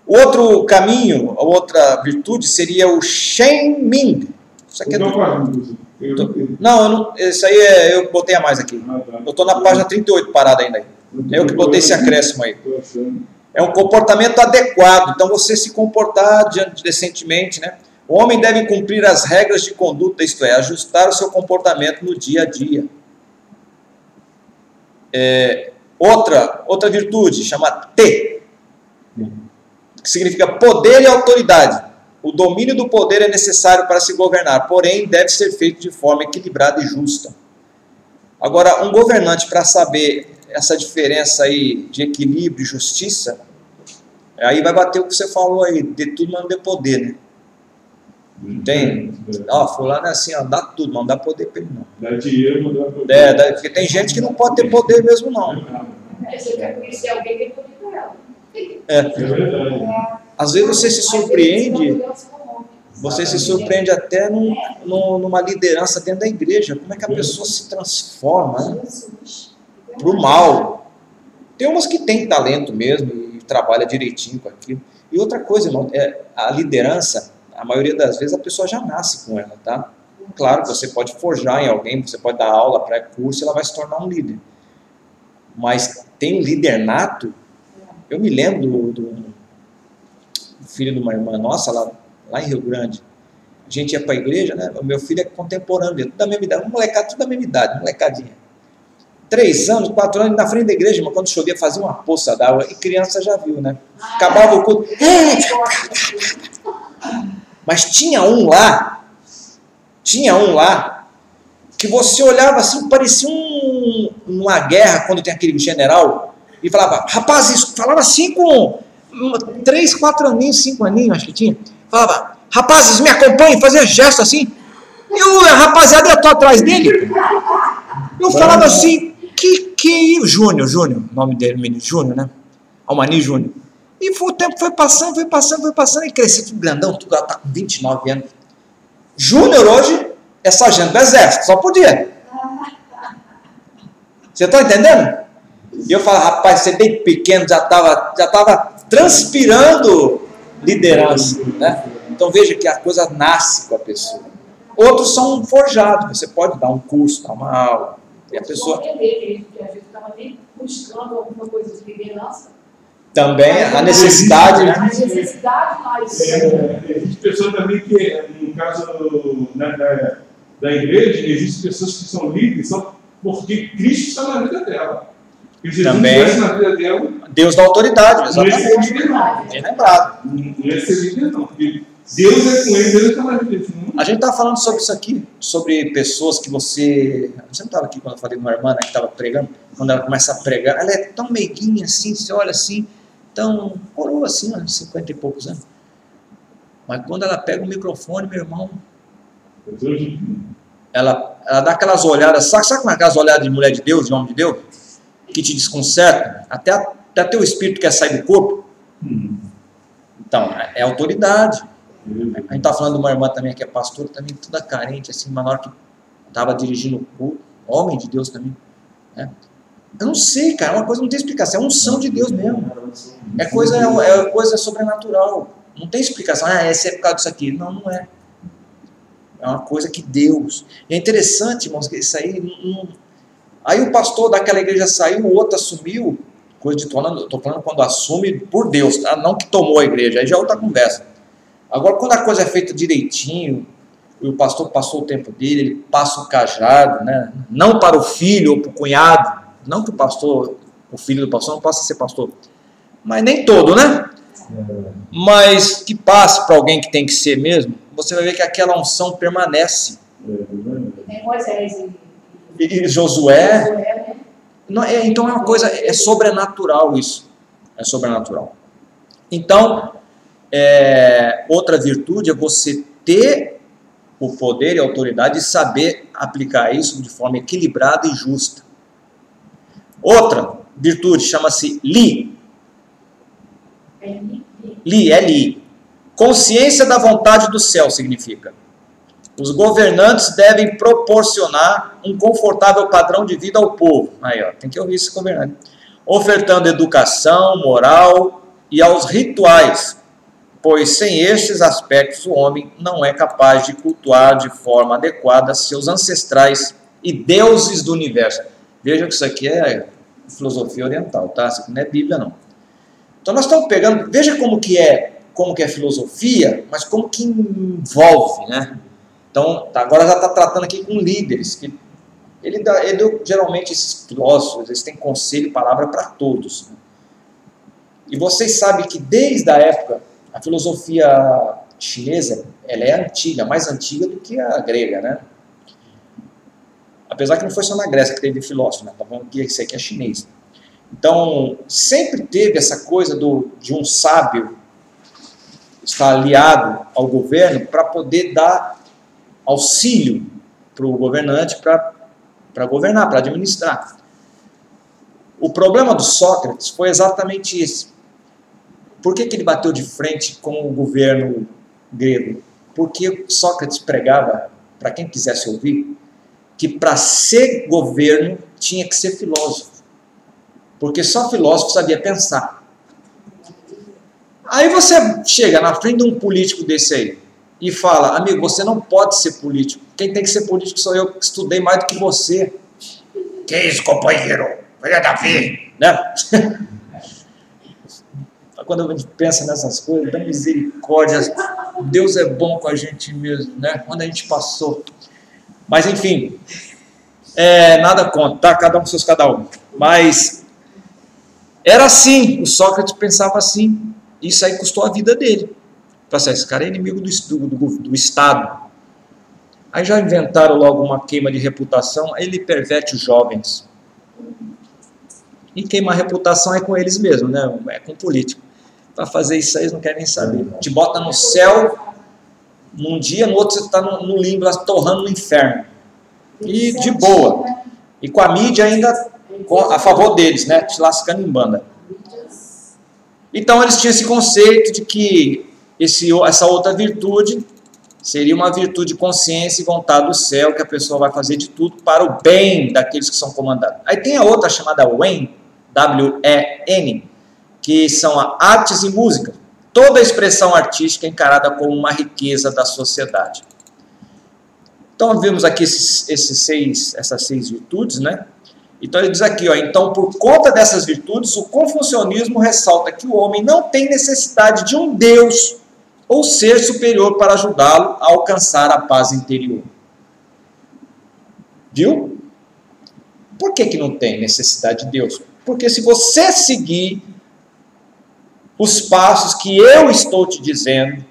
O outro caminho, a outra virtude seria o Shen Ming. Isso aqui não, isso aí eu botei a mais aqui. Eu estou na página 38 parado ainda aí. Eu que botei esse acréscimo aí. É um comportamento adequado, então você se comportar decentemente, né? O homem deve cumprir as regras de conduta, isto é, ajustar o seu comportamento no dia a dia. Outra virtude, chama T, que significa poder e autoridade. O domínio do poder é necessário para se governar, porém deve ser feito de forma equilibrada e justa. Agora, um governante, para saber essa diferença aí de equilíbrio e justiça, aí vai bater o que você falou aí, de tudo, mas não dê poder, né? Entende? Fulano é assim, dá tudo, mas não dá poder para ele não. Dá dinheiro, não dá poder. Porque tem gente que não pode ter poder mesmo não. Você quer conhecer alguém, tem poder para ela. É verdade. Às vezes você se surpreende até numa liderança dentro da igreja. Como é que a pessoa se transforma, né? Para o mal. Tem umas que tem talento mesmo e trabalha direitinho com aquilo. E outra coisa, irmão, a liderança, a maioria das vezes a pessoa já nasce com ela, tá? Claro que você pode forjar em alguém, você pode dar aula, pré-curso, ela vai se tornar um líder. Mas tem um líder nato. Eu me lembro do filho de uma irmã nossa, lá em Rio Grande. A gente ia para a igreja, né? O meu filho é contemporâneo, tudo da mesma idade, um molecado, tudo da mesma idade, molecadinha. 3 anos, 4 anos, na frente da igreja, mas quando chovia, fazia uma poça d'água, e criança já viu, né? Acabava o culto. Mas tinha um lá, que você olhava assim, parecia uma guerra, quando tem aquele general, e falava, rapazes, falava assim com 3, 4 aninhos, 5 aninhos, acho que tinha, falava, rapazes, me acompanhem, fazia gesto assim, e a rapaziada ia atrás dele, eu falava assim, que Júnior, o nome dele, menino, Júnior, né, Almani Júnior, e o tempo foi passando, e cresceu tudo grandão, tudo, ela tá com 29 anos, Júnior hoje é sargento do exército, só podia, você tá entendendo? E eu falo, rapaz, você bem pequeno, já estava transpirando liderança, né? Então veja que a coisa nasce com a pessoa. Outros são forjados, você pode dar um curso, dar uma aula, e a pessoa... Porque às vezes estava nem buscando alguma coisa de liderança. Também a necessidade, né? A necessidade, mas... Existe pessoas também que, no caso da igreja, existem pessoas que são líderes só porque Cristo está na vida dela. E se também Jesus na vida dela, Deus da autoridade, não ia exatamente. ser líder, Bem lembrado. não ia ser líder, não. Porque Deus é com ele, Deus está na vida dele. A gente estava falando sobre isso aqui, sobre pessoas que você não estava aqui quando eu falei de uma irmã, né, que estava pregando, quando ela começa a pregar, ela é tão meiguinha assim, você olha assim, tão coroa assim, uns 50 e poucos anos. Mas quando ela pega o microfone, meu irmão, ela dá aquelas olhadas, sabe como é aquelas olhadas de mulher de Deus, de homem de Deus, que te desconcertam, até teu espírito quer sair do corpo? Então, é autoridade. A gente está falando de uma irmã também que é pastora, também toda carente, assim, mas na hora que estava dirigindo o culto, homem de Deus também. Né? Eu não sei, cara, uma coisa não tem explicação, é unção de Deus mesmo. É coisa sobrenatural. Não tem explicação, esse é por causa disso aqui. Não, não é. É uma coisa que Deus. E é interessante, irmãos, que isso aí. Aí o pastor daquela igreja saiu, o outro assumiu. Coisa de estou falando quando assume por Deus, tá? Não que tomou a igreja, aí já é outra conversa. Agora, quando a coisa é feita direitinho, e o pastor passou o tempo dele, ele passa o cajado, né? Não para o filho ou para o cunhado, não que o filho do pastor não possa ser pastor, mas nem todo, né? Mas que passe para alguém que tem que ser mesmo, você vai ver que aquela unção permanece. Tem Moisés E Josué. Então é uma coisa, é sobrenatural isso. É sobrenatural. Então, outra virtude é você ter o poder e a autoridade de saber aplicar isso de forma equilibrada e justa. Outra virtude chama-se li. Li. Consciência da vontade do céu significa. Os governantes devem proporcionar um confortável padrão de vida ao povo. Aí, ó, tem que ouvir esse governante. Ofertando educação, moral e aos rituais, pois sem estes aspectos o homem não é capaz de cultuar de forma adequada seus ancestrais e deuses do universo. Veja que isso aqui é filosofia oriental, tá? Isso aqui não é Bíblia, não. Então nós estamos pegando, veja como que é filosofia, mas como que envolve, né? Então, agora já está tratando aqui com líderes, que geralmente esses filósofos, eles têm conselho e palavra para todos. Né? E vocês sabem que desde a época, a filosofia chinesa, ela é antiga, mais antiga do que a grega, né? Apesar que não foi só na Grécia que teve filósofo, né? Tá vendo que esse aqui é chinês. Então, sempre teve essa coisa de um sábio estar aliado ao governo para poder dar auxílio para o governante para governar, para administrar. O problema do Sócrates foi exatamente esse. Por que ele bateu de frente com o governo grego? Porque Sócrates pregava, para quem quisesse ouvir, que para ser governo tinha que ser filósofo. Porque só filósofo sabia pensar. Aí você chega na frente de um político desse aí e fala, amigo, você não pode ser político. Quem tem que ser político sou eu, que estudei mais do que você. Que isso, companheiro? Olha Davi, né? Quando a gente pensa nessas coisas, dá misericórdia. Deus é bom com a gente mesmo, né? Quando a gente passou. Mas enfim, nada contra, tá? Cada um com seus cada um. Mas era assim, o Sócrates pensava assim. Isso aí custou a vida dele. Esse cara é inimigo do Estado. Aí já inventaram logo uma queima de reputação, aí ele perverte os jovens. E queimar reputação é com eles mesmo, né? É com político. Para fazer isso aí eles não querem nem saber. Te bota no céu num dia, no outro você está no limbo, torrando no inferno. E de boa. E com a mídia ainda a favor deles, né? Te lascando em banda. Então eles tinham esse conceito de que essa outra virtude seria uma virtude de consciência e vontade do céu, que a pessoa vai fazer de tudo para o bem daqueles que são comandados. Aí tem a outra chamada WEN, W-E-N, que são a artes e música. Toda expressão artística é encarada como uma riqueza da sociedade. Então vimos aqui essas 6 virtudes, né? Então ele diz aqui, ó, então por conta dessas virtudes, o confucionismo ressalta que o homem não tem necessidade de um Deus ou ser superior para ajudá-lo a alcançar a paz interior. Viu? Por que não tem necessidade de Deus? Porque se você seguir os passos que eu estou te dizendo,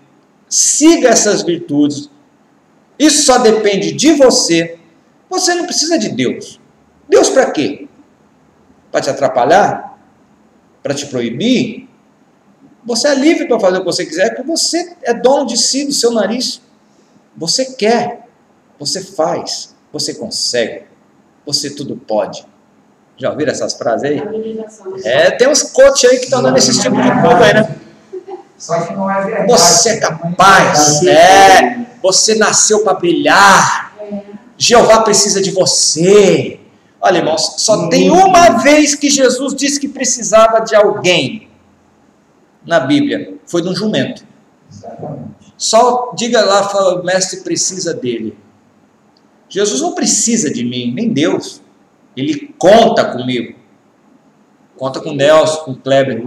siga essas virtudes, isso só depende de você. Você não precisa de Deus. Deus para quê? Para te atrapalhar? Para te proibir? Você é livre para fazer o que você quiser, porque você é dono de si, do seu nariz. Você quer, você faz, você consegue, você tudo pode. Já ouviram essas frases aí? Tem uns coaches aí que estão dando esse tipo de coisa aí, né? Só que não é verdade. Você é capaz, você nasceu para brilhar. Jeová precisa de você. Olha, irmãos, só tem uma vez que Jesus disse que precisava de alguém na Bíblia. Foi de um jumento. Exatamente. Só diga lá, fala, o mestre precisa dele. Jesus não precisa de mim, nem Deus. Ele conta comigo. Conta com o Nelson, com o Kleber.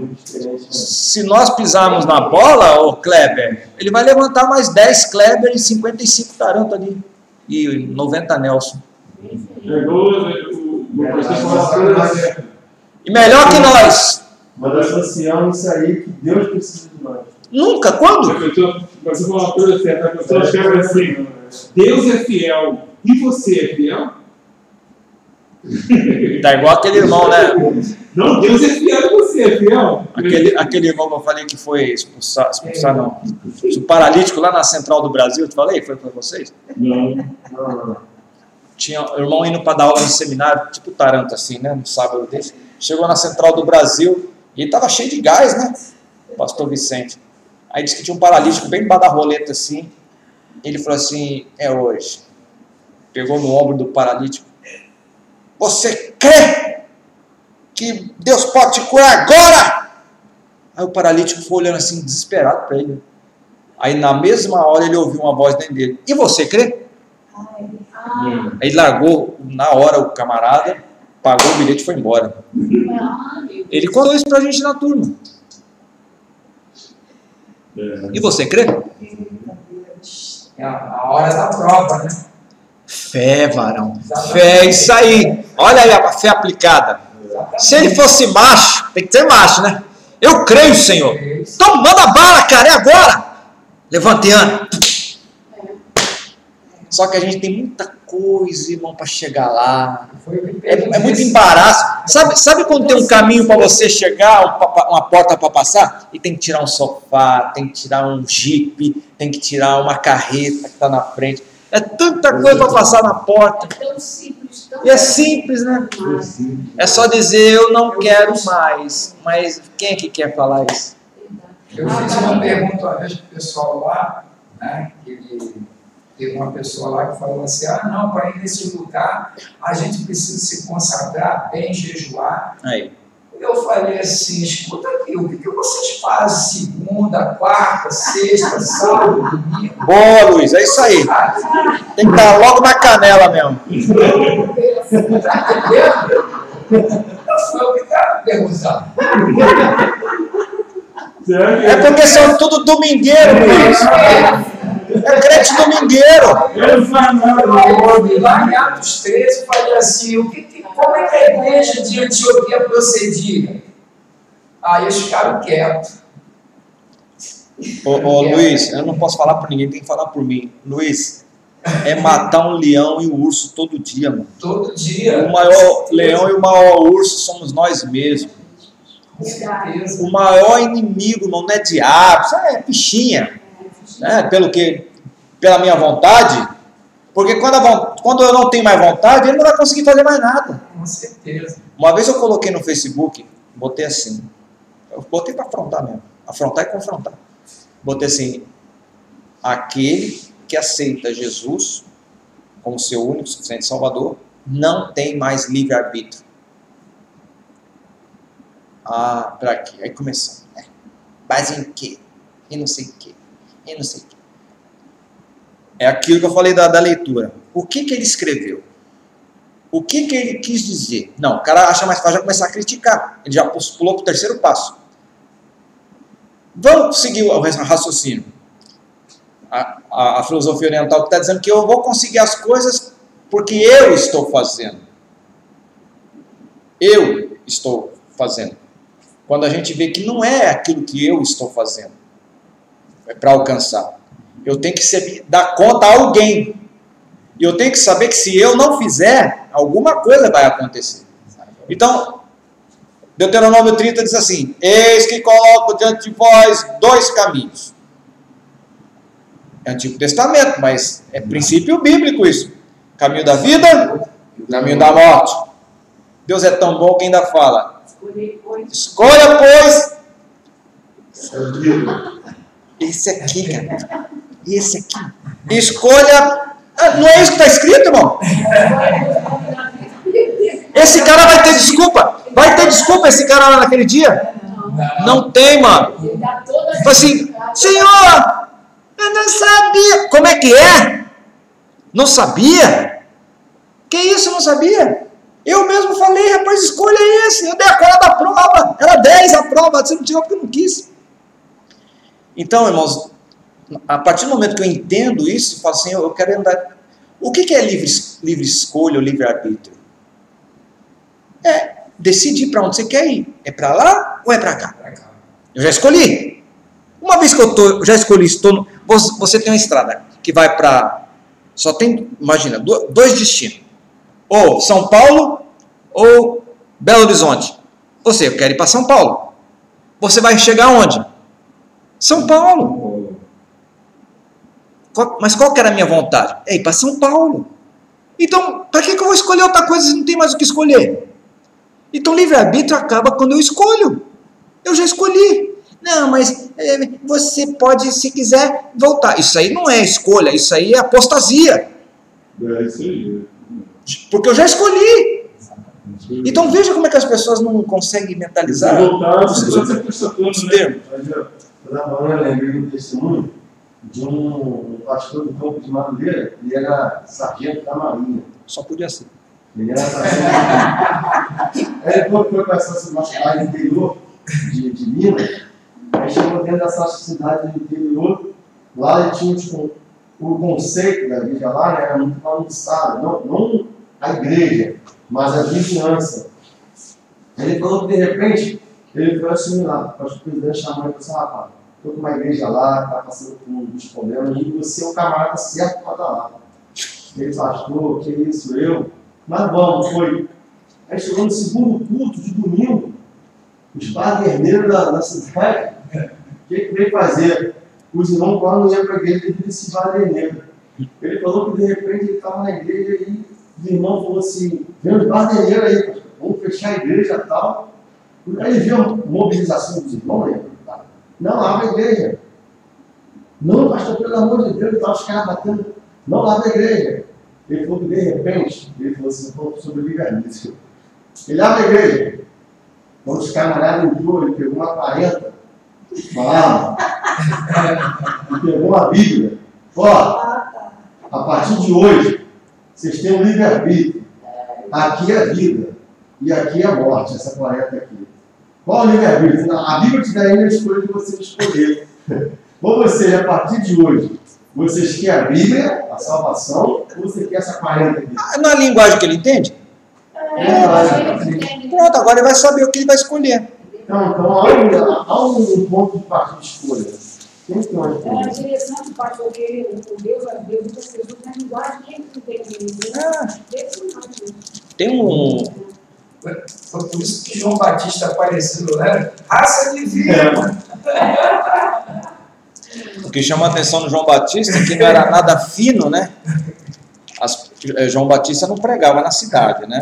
Se nós pisarmos na bola, o Kleber, ele vai levantar mais 10 Kleber e 55 Taranto ali. E 90 Nelson. E melhor que nós. Mas associamos isso aí que Deus precisa de nós. Nunca? Quando? Você falou uma coisa certa, a pessoa chega assim, Deus é fiel, e você é fiel? Tá igual aquele irmão, né? Não, Deus é fiel e você é fiel. Aquele irmão que eu falei que foi expulsar não. O paralítico lá na Central do Brasil, eu te falei? Foi para vocês? Não. Tinha um irmão indo para dar aula no seminário, tipo Taranto assim, né? No sábado desse. Chegou na Central do Brasil e ele estava cheio de gás, né? O pastor Vicente. Aí disse que tinha um paralítico bem debaixo da roleta assim. Ele falou assim, é hoje. Pegou no ombro do paralítico. Você crê que Deus pode te curar agora? Aí o paralítico foi olhando assim, desesperado para ele. Aí na mesma hora ele ouviu uma voz dentro dele. E você crê? Aí ele largou na hora o camarada, pagou o bilhete e foi embora. Ele contou isso pra gente na turma. E você crê? É a hora da prova, né? Fé, varão. Fé, isso aí. Olha aí a fé aplicada. Se ele fosse macho, tem que ser macho, né? Eu creio, Senhor. Então manda bala, cara, é agora. Levante, Ana. Só que a gente tem muita coisa, irmão, para chegar lá. É muito embaraço. Sabe quando tem um caminho para você chegar, uma porta para passar? E tem que tirar um sofá, tem que tirar um jipe, tem que tirar uma carreta que está na frente. É tanta coisa para passar na porta. É tão simples, tão E é simples, né? É só dizer, eu não quero mais. Mas quem é que quer falar isso? Eu fiz uma pergunta uma vez para o pessoal lá, né? Teve uma pessoa lá que falou assim, não, para ir nesse lugar, a gente precisa se consagrar, bem jejuar. Aí. Eu falei assim, escuta aqui, o que vocês fazem segunda, quarta, sexta, sábado, domingo? Boa, Luiz, é isso aí. Tem que estar logo na canela mesmo. Tá entendendo? Não foi o que estava perguntando. É porque são tudo domingueiro, Luiz. É crente domingueiro. Eu lá em Atos 13 falei assim, como é que a igreja de Antioquia procedia? Aí eles ficaram quietos. Ô, Luiz, eu não posso falar por ninguém, tem que falar por mim. Luiz, é matar um leão e um urso todo dia, mano. Todo dia. O maior leão e o maior urso somos nós mesmos. Com certeza. O maior inimigo não é diabo, isso é fichinha. Né? Pela minha vontade, porque quando eu não tenho mais vontade, ele não vai conseguir fazer mais nada. Com certeza. Uma vez eu coloquei no Facebook, botei assim, eu botei para afrontar mesmo, afrontar e confrontar. Botei assim, aquele que aceita Jesus como seu único, suficiente Salvador, não tem mais livre-arbítrio. Pra quê? Aí começou, né? Base em quê? E não sei o quê. E não sei o quê. É aquilo que eu falei da leitura. O que ele escreveu? O que ele quis dizer? Não, o cara acha mais fácil já começar a criticar. Ele já pulou para o terceiro passo. Vamos seguir o raciocínio. A filosofia oriental está dizendo que eu vou conseguir as coisas porque eu estou fazendo. Eu estou fazendo. Quando a gente vê que não é aquilo que eu estou fazendo, é para alcançar. Eu tenho que dar conta a alguém. E eu tenho que saber que se eu não fizer, alguma coisa vai acontecer. Então, Deuteronômio 30 diz assim: eis que coloco diante de vós 2 caminhos. É Antigo Testamento, mas é princípio bíblico isso. Caminho da vida, caminho da morte. Deus é tão bom que ainda fala: escolha, pois, esse aqui, cara. Esse aqui. Escolha. Não é isso que está escrito, irmão? Esse cara vai ter desculpa. Vai ter desculpa esse cara lá naquele dia? Não tem, mano. Fala assim: Senhor, eu não sabia. Como é que é? Não sabia? Que isso, não sabia? Eu mesmo falei: rapaz, escolha esse. Eu dei a cola da prova. Era 10 a prova. Você não tirou porque eu não quis. Então, irmãos, a partir do momento que eu entendo isso, eu falo assim: eu quero andar. O que é livre escolha ou livre-arbítrio? É decidir para onde você quer ir. É para lá ou é para cá? Eu já escolhi. Uma vez que eu já escolhi, você tem uma estrada que vai para... Só tem, imagina, 2 destinos. Ou São Paulo ou Belo Horizonte. Você, eu quero ir para São Paulo. Você vai chegar onde? São Paulo. Mas qual que era a minha vontade? É ir para São Paulo. Então, para que eu vou escolher outra coisa se não tem mais o que escolher? Então, livre-arbítrio acaba quando eu escolho. Eu já escolhi. Não, mas você pode, se quiser, voltar. Isso aí não é escolha, isso aí é apostasia. É isso aí. Porque eu já escolhi. Então, veja como é que as pessoas não conseguem mentalizar. Os termos. Eu lembrei do testemunho de um pastor do Campo de Madureira, ele era sargento da Marinha. Só podia ser. Ele era sargento. Ele foi para essa cidade interior de Minas, aí chegou dentro dessa cidade do interior, lá ele tinha o conceito da igreja lá, né, era muito bagunçado, não a igreja, mas a vizinhança. Ele falou que de repente ele foi assimilar, o pastor presidente chamou ele e falou assim: rapaz, estou com uma igreja lá, está passando por uns problemas, e você é o camarada certo para estar lá. Ele, pastor, que isso, eu? Mas vamos, foi. Aí chegou no segundo culto de domingo, os baderneiros da cidade, o que veio fazer? Os irmãos lá não iam para a igreja devido a esse baderneiro. Ele falou que de repente ele estava na igreja e o irmão falou assim: vem os baderneiros aí, pastor, vamos fechar a igreja e tal. Aí ele viu a mobilização dos irmãos, né? Não abre a igreja. Não, pastor, pelo amor de Deus, está os caras batendo. Não abre a igreja. Ele falou que de repente, ele falou assim: falou sobre o livre-arbítrio. Ele abre a igreja. Quando os camaradas entrou, ele pegou uma 40, falava, e pegou uma Bíblia. Ó, a partir de hoje, vocês têm um livre-arbítrio. Aqui é vida e aqui é morte, essa 40 aqui. Qual o livre-arbítrio? A Bíblia te dá ainda a escolha de você escolher. Ou você, a partir de hoje, vocês querem a Bíblia, a salvação, ou você quer essa 40 aqui? Na linguagem que ele entende? Pronto, agora ele vai saber o que ele vai escolher. Então há um ponto de partida de escolha. Quem tem uma escolha? É interessante o pastor dele, o Deus, muitas pessoas na linguagem que ele entende. Tem um... Foi por isso que João Batista apareceu, né? Raça de vida. O que chama a atenção no João Batista é que não era nada fino, né? João Batista não pregava na cidade, né?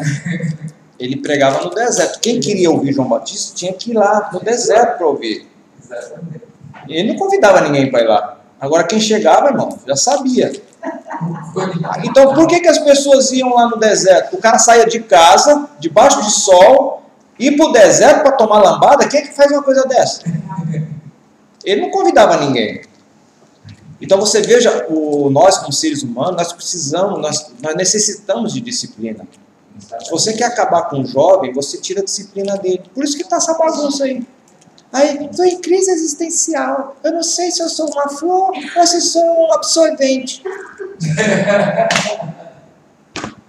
Ele pregava no deserto. Quem queria ouvir João Batista tinha que ir lá no deserto para ouvir. Ele não convidava ninguém para ir lá. Agora quem chegava, irmão, já sabia. Então por que as pessoas iam lá no deserto? O cara saía de casa, debaixo de sol, ir para o deserto para tomar lambada? Quem é que faz uma coisa dessa? Ele não convidava ninguém. Então você veja, nós como seres humanos, nós precisamos, nós necessitamos de disciplina. Se você quer acabar com um jovem, você tira a disciplina dele. Por isso que está essa bagunça aí. Aí, estou em crise existencial. Eu não sei se eu sou uma flor ou se sou um absorvente.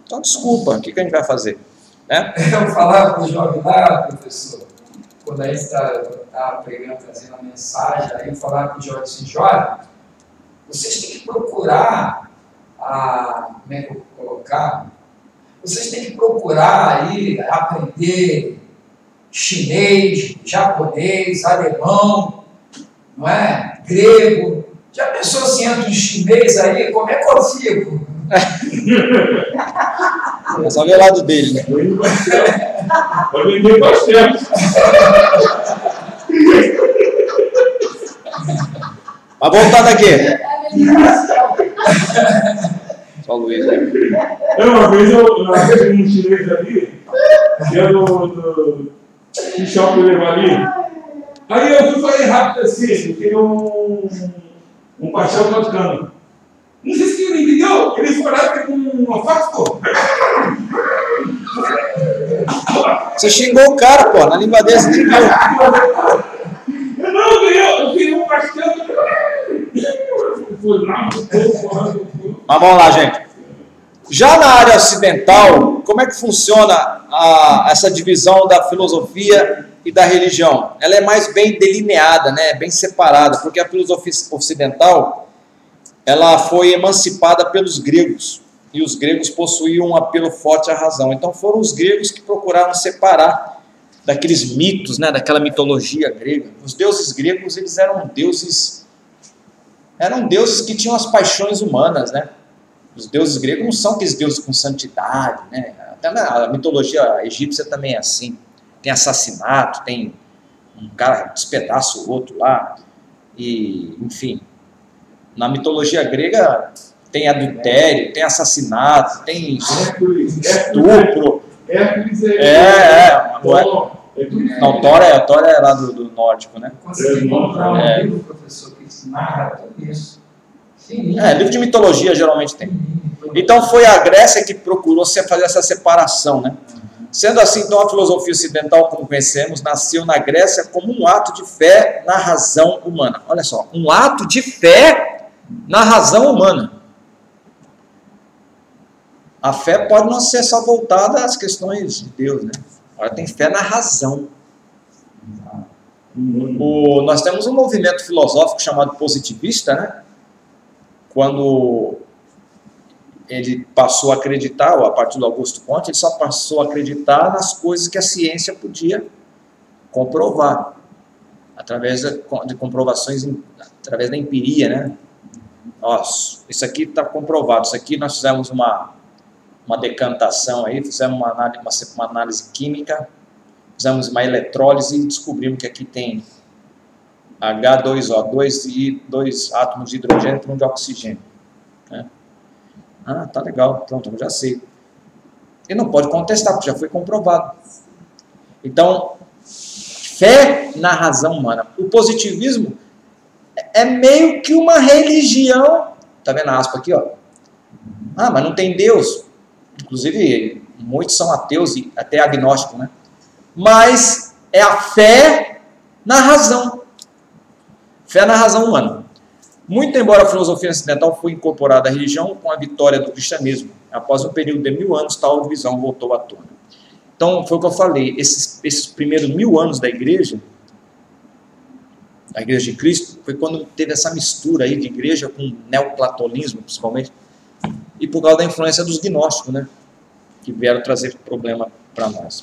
Então, desculpa, o que a gente vai fazer? Né? Eu falava para o jovem lá, professor, quando a gente está pregando, trazendo a mensagem, aí eu falar com o Jorge assim, Jorge, vocês têm que procurar como é que eu vou colocar? Vocês têm que procurar aí aprender chinês, japonês, alemão, não é? Grego. Já pensou se entra um chinês aí? Como é que eu fico? É só ver o lado dele, né? Vai vender bastante. Mas voltando aqui. Só o Luiz, né? Uma vez eu achei um chinês ali, do shopping que eu levo ali. Aí eu falei rápido assim, eu queria um pastel tocando. Não sei se ele entendeu, ele foi lá com uma faca, pô. Você xingou o cara, pô, na língua dele você xingou. Eu queria um pastel. Mas vamos lá, gente. Já na área ocidental, como é que funciona essa divisão da filosofia e da religião? Ela é mais bem delineada, né? Bem separada, porque a filosofia ocidental ela foi emancipada pelos gregos, e os gregos possuíam um apelo forte à razão. Então foram os gregos que procuraram separar daqueles mitos, né? Daquela mitologia grega. Os deuses gregos, eles eram deuses que tinham as paixões humanas, né? Os deuses gregos não são aqueles deuses com santidade, né? Até na mitologia egípcia também é assim. Tem assassinato, tem um cara despedaça o outro lá, e, enfim. Na mitologia grega tem adultério, tem assassinato, tem estupro. Não, Thor é lá do nórdico, né? Consegui encontrar um livro, professor, que narra tudo isso. Livro de mitologia geralmente tem. Então foi a Grécia que procurou fazer essa separação, né? Sendo assim, então, a filosofia ocidental, como conhecemos, nasceu na Grécia como um ato de fé na razão humana. Olha só, um ato de fé na razão humana. A fé pode não ser só voltada às questões de Deus, né? Agora tem fé na razão. Nós temos um movimento filosófico chamado positivista, né? Quando ele passou a acreditar, ou a partir do Augusto Comte, ele só passou a acreditar nas coisas que a ciência podia comprovar, através de comprovações, através da empiria, né? Nossa, isso aqui está comprovado, isso aqui nós fizemos uma decantação aí, fizemos uma análise química, fizemos uma eletrólise e descobrimos que aqui tem H2O2 e 2 átomos de hidrogênio e 1 de oxigênio, né? Ah, tá legal, pronto, eu já sei. E não pode contestar, porque já foi comprovado. Então, fé na razão humana. O positivismo é meio que uma religião, tá vendo a aspa aqui, ó? Ah, mas não tem Deus. Inclusive, muitos são ateus e até agnósticos, né? Mas é a fé na razão. Fé na razão humana. Muito embora a filosofia ocidental foi incorporada à religião com a vitória do cristianismo, após um período de 1000 anos, tal divisão voltou à tona. Então, foi o que eu falei, esses primeiros 1000 anos da igreja de Cristo, foi quando teve essa mistura aí de igreja com neoplatonismo, principalmente, e por causa da influência dos gnósticos, né, que vieram trazer problema para nós.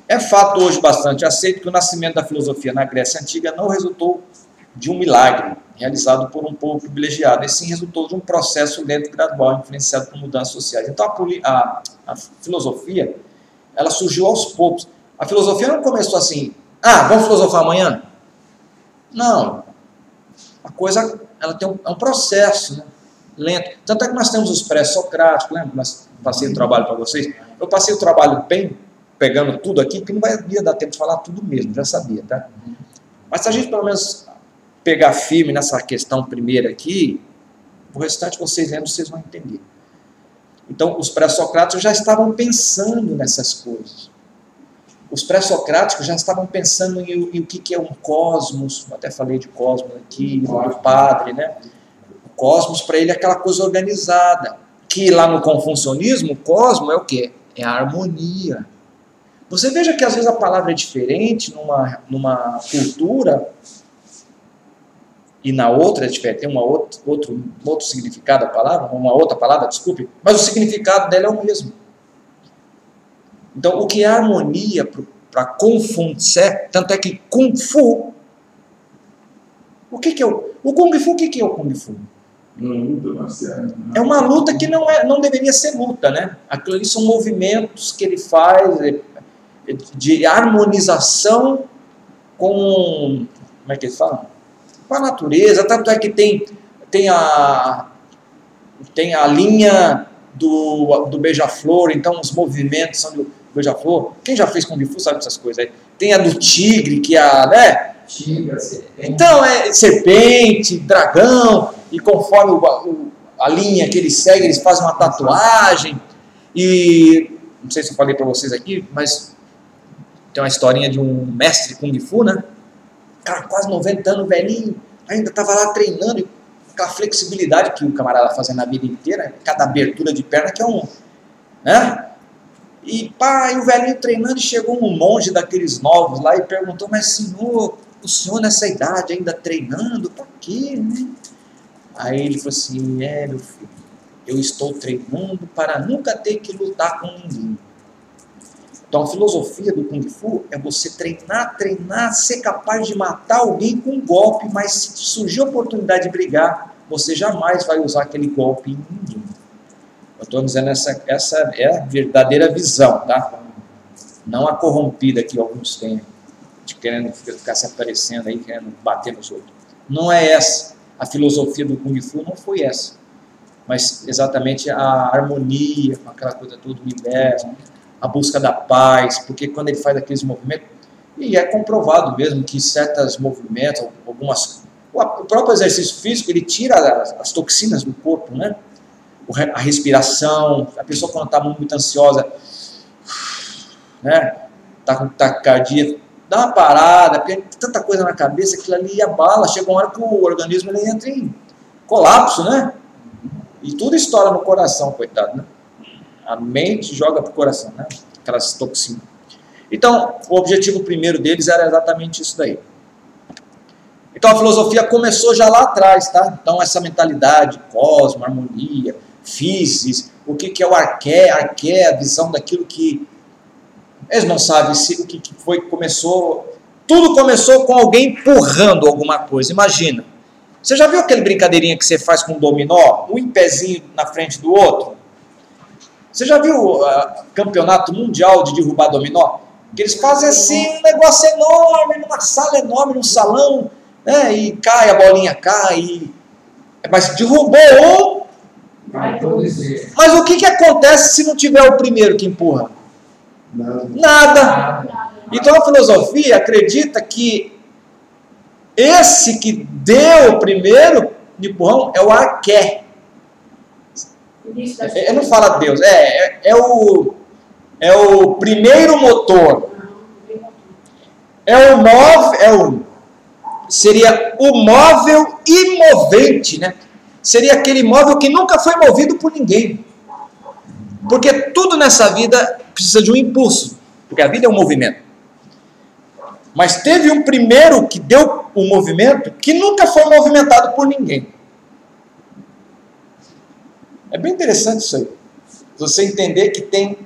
É fato hoje bastante aceito que o nascimento da filosofia na Grécia Antiga não resultou de um milagre realizado por um povo privilegiado, e sim resultou de um processo lento e gradual influenciado por mudanças sociais. Então a filosofia, ela surgiu aos poucos. A filosofia não começou assim, vamos filosofar amanhã? Não. A coisa, ela tem um processo, né, lento. Tanto é que nós temos os pré-socráticos, lembra? Mas passei o trabalho para vocês. Eu passei o trabalho bem, pegando tudo aqui, porque não ia dar tempo de falar tudo mesmo, já sabia, tá? Mas se a gente pelo menos pegar firme nessa questão primeira aqui, o restante vocês lendo, vocês vão entender. Então, os pré-socráticos já estavam pensando nessas coisas. Os pré-socráticos já estavam pensando em o que é um cosmos, eu até falei de cosmos aqui, do padre, né? O cosmos, para ele, é aquela coisa organizada, que lá no confucionismo, o cosmos é o quê? É a harmonia. Você veja que às vezes a palavra é diferente numa cultura e na outra é diferente, tem outro significado a palavra, uma outra palavra, desculpe, mas o significado dela é o mesmo. Então, o que é harmonia para Kung Fu, tanto é que Kung Fu, o que é o Kung Fu? O que é o Kung Fu? É uma luta que não deveria ser luta, né? Aquilo ali são movimentos que ele faz de harmonização com, como é que eles falam? Com a natureza, tanto é que tem a linha do beija-flor, então os movimentos são do beija-flor. Quem já fez Kung Fu sabe dessas coisas aí. Tem a do tigre, que é né? Tigre, serpente. Então é serpente, dragão, e conforme a linha que eles seguem, eles fazem uma tatuagem. E não sei se eu falei para vocês aqui, mas tem uma historinha de um mestre de Kung Fu, né? Cara, quase 90 anos, velhinho, ainda estava lá treinando, e aquela flexibilidade que o camarada fazia na vida inteira, cada abertura de perna que é né? E o velhinho treinando, e chegou um monge daqueles novos lá e perguntou, mas senhor, o senhor nessa idade ainda treinando, por quê, né? Aí ele falou assim, meu filho, eu estou treinando para nunca ter que lutar com ninguém. Então a filosofia do Kung Fu é você treinar, ser capaz de matar alguém com um golpe, mas se surgir a oportunidade de brigar, você jamais vai usar aquele golpe em ninguém. Eu estou dizendo, essa é a verdadeira visão, tá? Não a corrompida que alguns têm, de querendo ficar se aparecendo aí, querendo bater nos outros. Não é essa. A filosofia do Kung Fu não foi essa. Mas exatamente a harmonia, com aquela coisa toda do universo, a busca da paz, porque quando ele faz aqueles movimentos, e é comprovado mesmo que certos movimentos, o próprio exercício físico, ele tira as toxinas do corpo, né? A respiração, a pessoa quando está muito ansiosa, né? Está com taquicardia, dá uma parada, porque tem tanta coisa na cabeça, aquilo ali abala, chega uma hora que o organismo ele entra em colapso, né? E tudo estoura no coração, coitado, né? A mente joga para o coração, né? Aquelas toxinas. Então, o objetivo primeiro deles era exatamente isso daí. Então, a filosofia começou já lá atrás, tá? Então, essa mentalidade, cosmo, harmonia, physis, o que é o arqué? Arqué é a visão daquilo que... Eles não sabem o que foi que começou... Tudo começou com alguém empurrando alguma coisa. Imagina. Você já viu aquele brincadeirinha que você faz com um dominó? Um em pezinho na frente do outro? Você já viu o campeonato mundial de derrubar dominó? Que eles fazem assim, um negócio enorme, numa sala enorme, num salão, né? E cai, a bolinha cai. Mas derrubou um. Mas o que acontece se não tiver o primeiro que empurra? Nada. Então a filosofia acredita que esse que deu o primeiro empurrão é o arqué. Eu não falo Deus, é o primeiro motor. Seria o móvel imovente, né? Seria aquele móvel que nunca foi movido por ninguém. Porque tudo nessa vida precisa de um impulso, porque a vida é um movimento. Mas teve um primeiro que deu o movimento que nunca foi movimentado por ninguém. É bem interessante isso aí. Você entender que tem...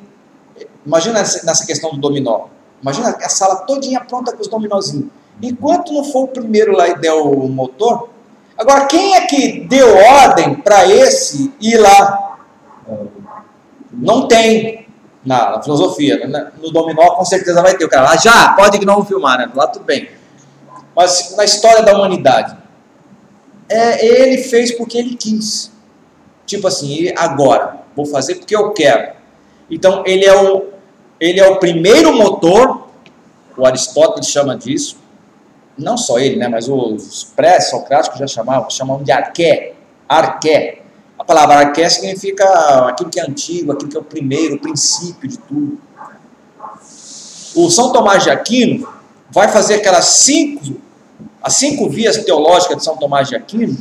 Imagina nessa questão do dominó. Imagina a sala todinha pronta com os dominózinhos. Enquanto não for o primeiro lá e der o motor... Agora, quem é que deu ordem para esse ir lá? Não tem na filosofia. No dominó com certeza vai ter. O cara lá, já, pode que não vão filmar, né? Lá tudo bem. Mas na história da humanidade, ele fez porque ele quis. Tipo assim, agora, vou fazer porque eu quero. Então, ele é o primeiro motor, o Aristóteles chama disso, não só ele, né, mas os pré-socráticos já chamavam de arqué. Arqué. A palavra arqué significa aquilo que é antigo, aquilo que é o primeiro, o princípio de tudo. O São Tomás de Aquino vai fazer as 5 vias teológicas de São Tomás de Aquino,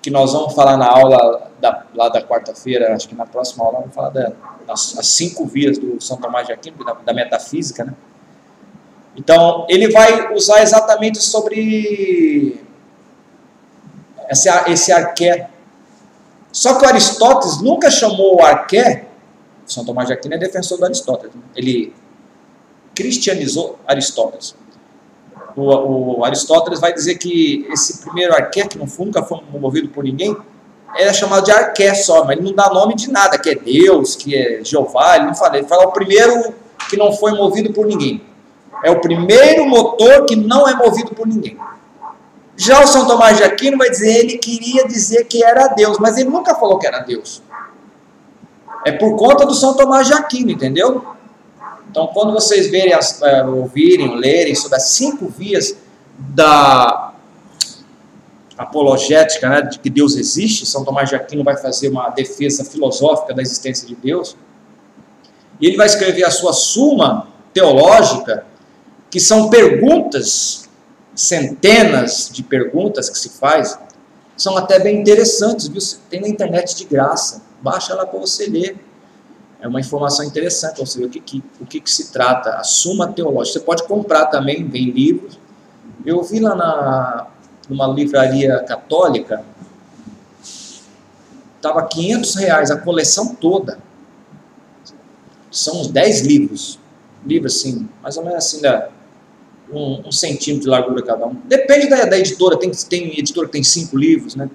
que nós vamos falar na aula lá da quarta-feira, acho que na próxima aula, vamos falar das 5 vias do São Tomás de Aquino, da metafísica, né? Então, ele vai usar exatamente sobre esse arqué. Só que o Aristóteles nunca chamou o arqué, São Tomás de Aquino é defensor do Aristóteles, ele cristianizou Aristóteles. O Aristóteles vai dizer que esse primeiro arqué, que nunca foi movido por ninguém, é chamado de arqué só, mas ele não dá nome de nada, que é Deus, que é Jeová, ele não fala, ele fala o primeiro que não foi movido por ninguém. É o primeiro motor que não é movido por ninguém. Já o São Tomás de Aquino vai dizer, ele queria dizer que era Deus, mas ele nunca falou que era Deus. É por conta do São Tomás de Aquino, entendeu? Então, quando vocês verem, ouvirem, lerem sobre as 5 vias da apologética, né, de que Deus existe, São Tomás de Aquino vai fazer uma defesa filosófica da existência de Deus, e ele vai escrever a sua Suma Teológica, que são perguntas, centenas de perguntas que se faz, são até bem interessantes, viu? Tem na internet de graça, baixa lá para você ler. É uma informação interessante para você ver o que se trata, a Suma Teológica. Você pode comprar também, vem livros. Eu vi lá numa livraria católica, estava R$500 a coleção toda. São uns 10 livros. Livros assim, mais ou menos assim, um centímetro de largura cada um. Depende da editora, tem editora que tem 5 livros, né?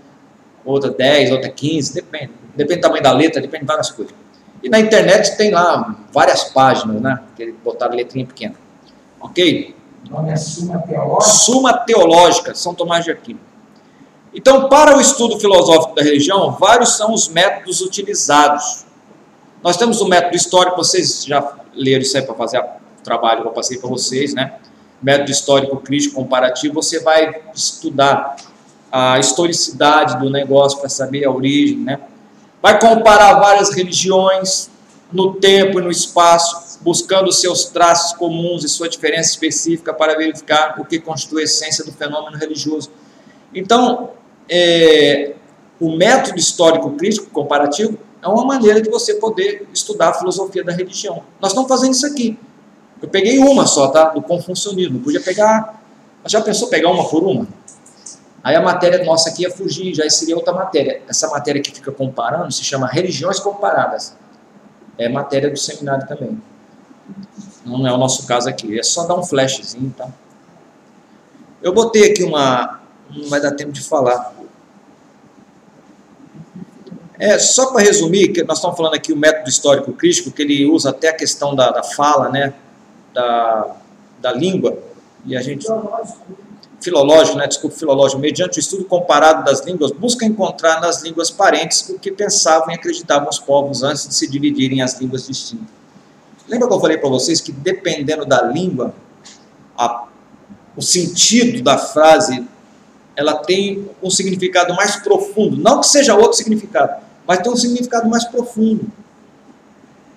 Outra 10, outra 15, depende. Depende do tamanho da letra, depende de várias coisas. E na internet tem lá várias páginas, né? Que eles botaram letrinha pequena. Ok? O nome é Suma Teológica? Suma Teológica, São Tomás de Aquino. Então, para o estudo filosófico da religião, vários são os métodos utilizados. Nós temos o método histórico, vocês já leram isso aí para fazer o trabalho que eu passei para vocês, né? Método histórico crítico comparativo, você vai estudar a historicidade do negócio para saber a origem, né? Vai comparar várias religiões no tempo e no espaço, buscando seus traços comuns e sua diferença específica para verificar o que constitui a essência do fenômeno religioso. Então, o método histórico crítico comparativo é uma maneira de você poder estudar a filosofia da religião. Nós estamos fazendo isso aqui. Eu peguei uma só, tá? Do confucionismo. Podia pegar... Já pensou pegar uma por uma? Aí a matéria nossa aqui ia fugir, já seria outra matéria. Essa matéria que fica comparando se chama Religiões Comparadas. É matéria do seminário também. Não é o nosso caso aqui. É só dar um flashzinho, tá? Eu botei aqui uma... Não vai dar tempo de falar. Só para resumir, que nós estamos falando aqui o método histórico crítico, que ele usa até a questão da fala, né? Da língua. E a gente... Filológico, né? Desculpa, filológico. Mediante o estudo comparado das línguas, busca encontrar nas línguas parentes o que pensavam e acreditavam os povos antes de se dividirem em as línguas distintas. Lembra que eu falei para vocês que dependendo da língua, o sentido da frase, ela tem um significado mais profundo. Não que seja outro significado, mas tem um significado mais profundo.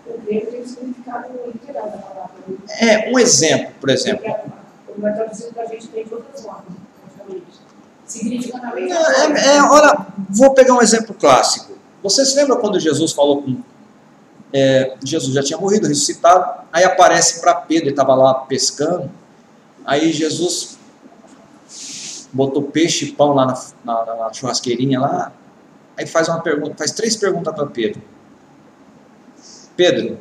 O grego tem um significado literal da palavra. Um exemplo, por exemplo. O vai traduzindo para a gente tem de outras formas. Significa na mesma coisa. Olha, vou pegar um exemplo clássico. Você se lembra quando Jesus falou com... Jesus já tinha morrido, ressuscitado, aí aparece para Pedro, ele estava lá pescando, aí Jesus botou peixe e pão lá na churrasqueirinha lá, aí faz 3 perguntas para Pedro. Pedro,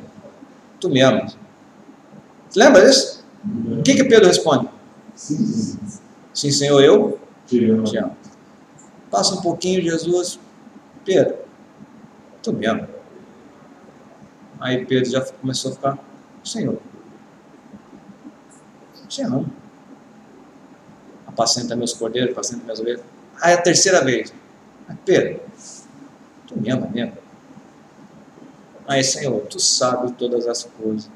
tu me amas? Lembra disso? O que Pedro responde? Sim. Sim, Senhor, eu Te amo. te amo. Passa um pouquinho, Jesus, Pedro, tu me ama? Aí Pedro já começou a ficar, Senhor, te amo. Apacenta meus cordeiros, apacenta minhas ovelhas. Aí a 3ª vez, Pedro, tu me ama mesmo? Aí, Senhor, tu sabes todas as coisas.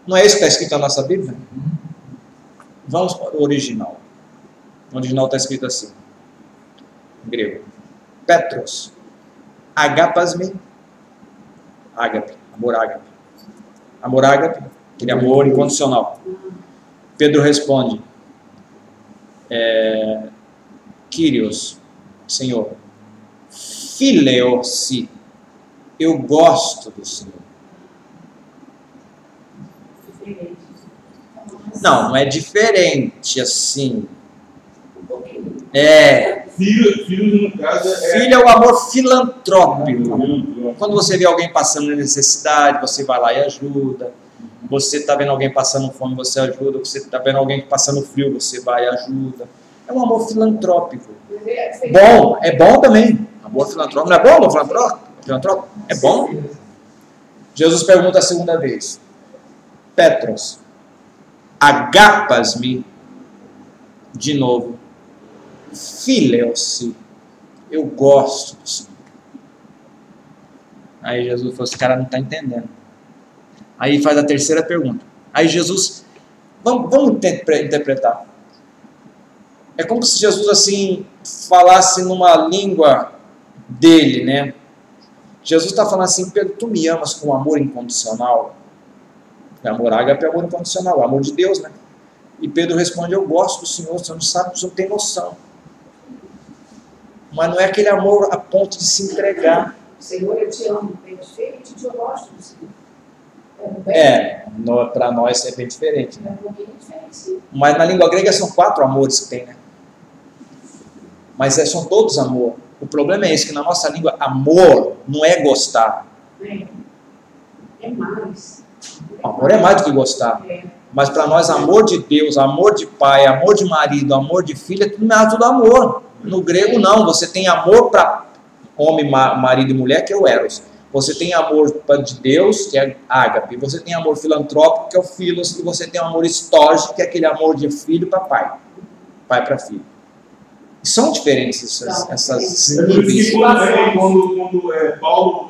Não é isso que está escrito na nossa Bíblia? Vamos para o original. O original está escrito assim, em grego. Petros, agapasme, ágape, amor ágape. Amor ágape, aquele amor incondicional. Pedro responde, Kyrios, Senhor, Fileos-se, eu gosto do Senhor. Não, não é diferente assim. Filho, no caso, filho é o amor filantrópico. Quando você vê alguém passando necessidade, você vai lá e ajuda. Você está vendo alguém passando fome, você ajuda. Você está vendo alguém passando frio, você vai e ajuda. É um amor filantrópico. Bom, é bom também. Amor filantrópico. Não é bom amor filantrópico? É bom. Jesus pergunta a segunda vez. Petros, agapas-me de novo. Fileos-se, eu gosto do Senhor. Aí Jesus falou, esse cara não está entendendo. Aí faz a terceira pergunta. Aí Jesus, vamos interpretar. É como se Jesus assim falasse numa língua dele, né? Jesus está falando assim, Pedro, tu me amas com amor incondicional? Amor ágape é amor incondicional, amor de Deus, né? E Pedro responde, eu gosto do Senhor, você não sabe, você não tem noção. Mas não é aquele amor a ponto de se entregar. Senhor, eu te amo, é diferente de eu gosto do Senhor. Para nós é bem diferente. Né? É um pouquinho diferente, sim. Mas na língua grega são 4 amores que tem, né? Mas são todos amor. O problema é esse, que na nossa língua, amor não é gostar. É mais. Amor é mais do que gostar. Mas para nós, amor de Deus, amor de pai, amor de marido, amor de filho, é tudo amor. No grego, não. Você tem amor para homem, marido e mulher, que é o eros. Você tem amor de Deus, que é ágape. Você tem amor filantrópico, que é o filos. E você tem amor estorge, que é aquele amor de filho para pai. Pai para filho. E são diferentes esses níveis. Quando Paulo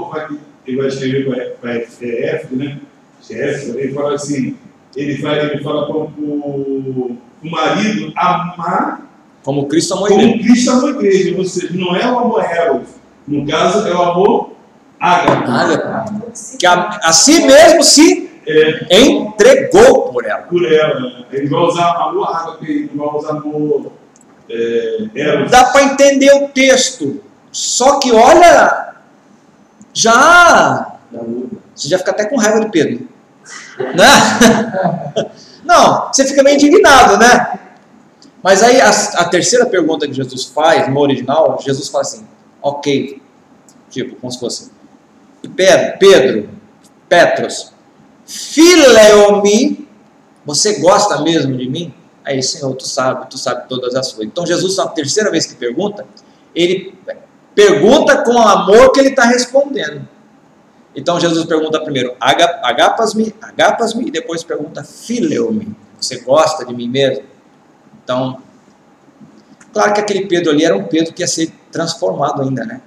vai escrever para CF, né? CF, ele fala assim, ele fala para o marido amar como Cristo amou a igreja. Como Cristo amou a igreja. Ou seja, não é o amor eros. No caso, é o amor ágape. Que a si mesmo se entregou por ela. Por ela. Ele vai usar amor ágape, ele vai usar amor eros. Dá para entender o texto. Só que olha, você já fica até com raiva de Pedro. Né? Não, você fica meio indignado, né? Mas aí a terceira pergunta que Jesus faz, no original, Jesus fala assim, ok, tipo, como se fosse, Petros, Fileomi, você gosta mesmo de mim? Aí, Senhor, tu sabe todas as coisas. Então Jesus, na terceira vez que pergunta, ele pergunta com o amor que ele está respondendo. Então Jesus pergunta primeiro, agapas-me, e depois pergunta, Fileomi, você gosta de mim mesmo? Então, claro que aquele Pedro ali era um Pedro que ia ser transformado ainda, né?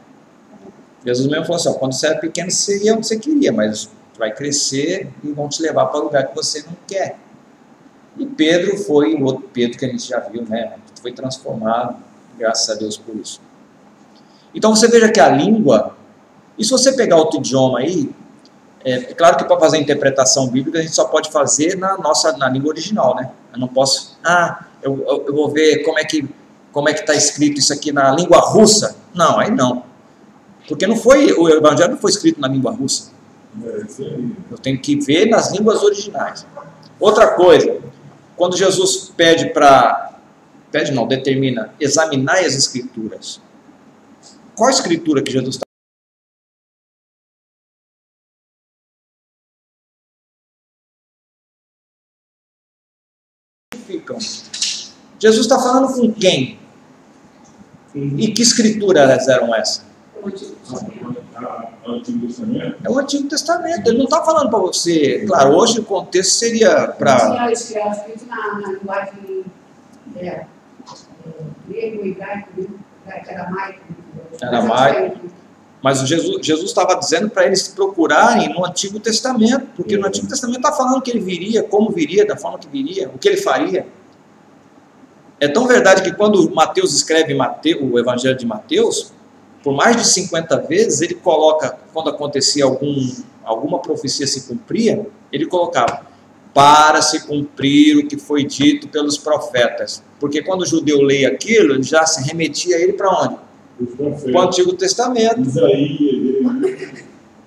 Jesus mesmo falou assim, quando você era pequeno, você ia onde você queria, mas vai crescer e vão te levar para o lugar que você não quer. E Pedro foi o outro Pedro que a gente já viu, né? Foi transformado, graças a Deus por isso. Então você veja que a língua, e se você pegar outro idioma aí, é claro que para fazer a interpretação bíblica a gente só pode fazer na língua original, né? Eu não posso, eu vou ver como é que está escrito isso aqui na língua russa. Não, aí não. Porque o evangelho não foi escrito na língua russa. Eu tenho que ver nas línguas originais. Outra coisa, quando Jesus determina examinar as escrituras. Qual a escritura que Jesus está? Jesus está falando com quem? E que escrituras eram essas? É o Antigo Testamento. Ele não está falando para você. Claro, hoje o contexto seria para. Tinha escrito na linguagem grego, hebraico, aramaico. Mas Jesus estava dizendo para eles procurarem no Antigo Testamento, porque no Antigo Testamento está falando que ele viria, como viria, da forma que viria, o que ele faria. É tão verdade que quando Mateus escreve o Evangelho de Mateus, por mais de 50 vezes, ele coloca, quando acontecia alguma profecia se cumpria, ele colocava, para se cumprir o que foi dito pelos profetas. Porque quando o judeu leia aquilo, ele já se remetia a ele para onde? o Antigo Testamento.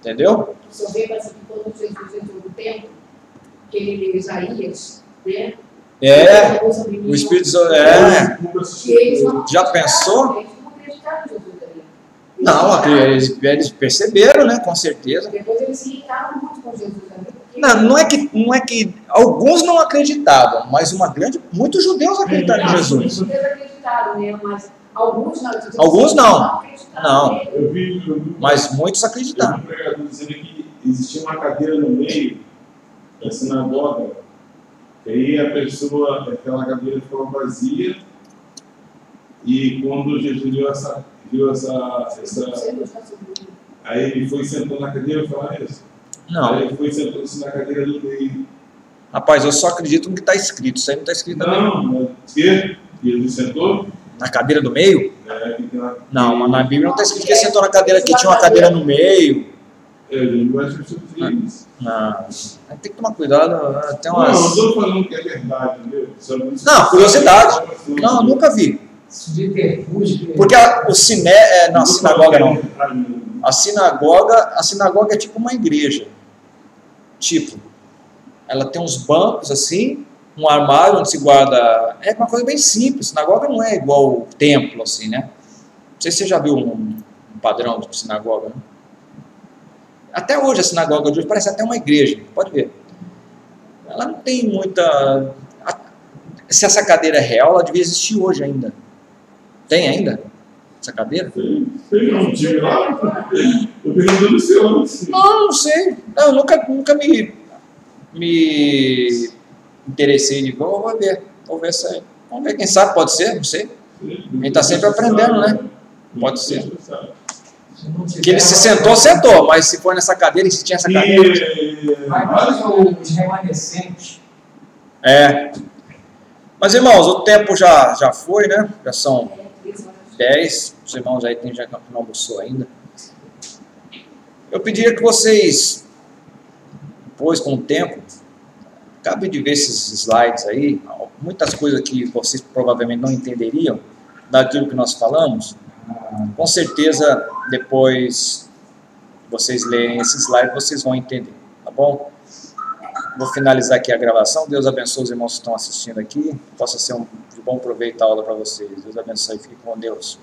Entendeu? Só vê que quando Jesus entrou no templo, que ele leu Isaías, né? O Espírito Santo. Já pensou? Eles não acreditaram em Jesus ali. Não, eles perceberam, né? Com certeza. Depois eles se irritaram muito com Jesus ali. Não é que alguns não acreditavam, mas muitos judeus acreditaram em Jesus. Muitos judeus acreditaram, né? Mas alguns não. Alguns não. Acreditaram. Não. Mas muitos acreditaram. Eu vi um pregador dizendo que existia uma cadeira no meio da sinagoga, e aí aquela cadeira ficou vazia, e quando Jesus viu essa aí ele foi sentando na cadeira e falou isso. Não. Aí ele foi sentando-se na cadeira do meio. Rapaz, eu só acredito no que está escrito. Isso aí não está escrito também. Não, que ele sentou? Na cadeira do meio? Tem Não, mas na Bíblia não está escrito que ele sentou na cadeira que tinha uma cadeira no meio. Ele vai ser isso. Não, tem que tomar cuidado. Tem umas... Não, eu estou falando que é verdade, entendeu? Não, curiosidade. Não, eu nunca vi. Porque na sinagoga não. A sinagoga é tipo uma igreja. Tipo, ela tem uns bancos assim, um armário onde se guarda. É uma coisa bem simples. Sinagoga não é igual o templo, assim, né? Não sei se você já viu um padrão de sinagoga, né? Até hoje a sinagoga de hoje parece até uma igreja, pode ver. Ela não tem muita... Se essa cadeira é real, ela devia existir hoje ainda. Tem ainda essa cadeira? Tem um time lá? Eu perguntando o senhor. Não sei. Eu nunca me interessei de igual. Vou ver isso aí. Vamos ver, quem sabe, pode ser, não sei. A gente está sempre aprendendo, né? Pode ser. Que ele se sentou, mas se for nessa cadeira, e se tinha essa cadeira... Mas os remanescentes. Mas, irmãos, o tempo já foi, né? Já são 10. Os irmãos aí já não almoçou ainda. Eu pediria que vocês, depois, com o tempo, acabem de ver esses slides aí, muitas coisas que vocês provavelmente não entenderiam daquilo que nós falamos. Com certeza, depois vocês lerem esse slide, vocês vão entender, tá bom? Vou finalizar aqui a gravação. Deus abençoe os irmãos que estão assistindo aqui. Possa ser de bom proveito a aula para vocês. Deus abençoe. Fique com Deus.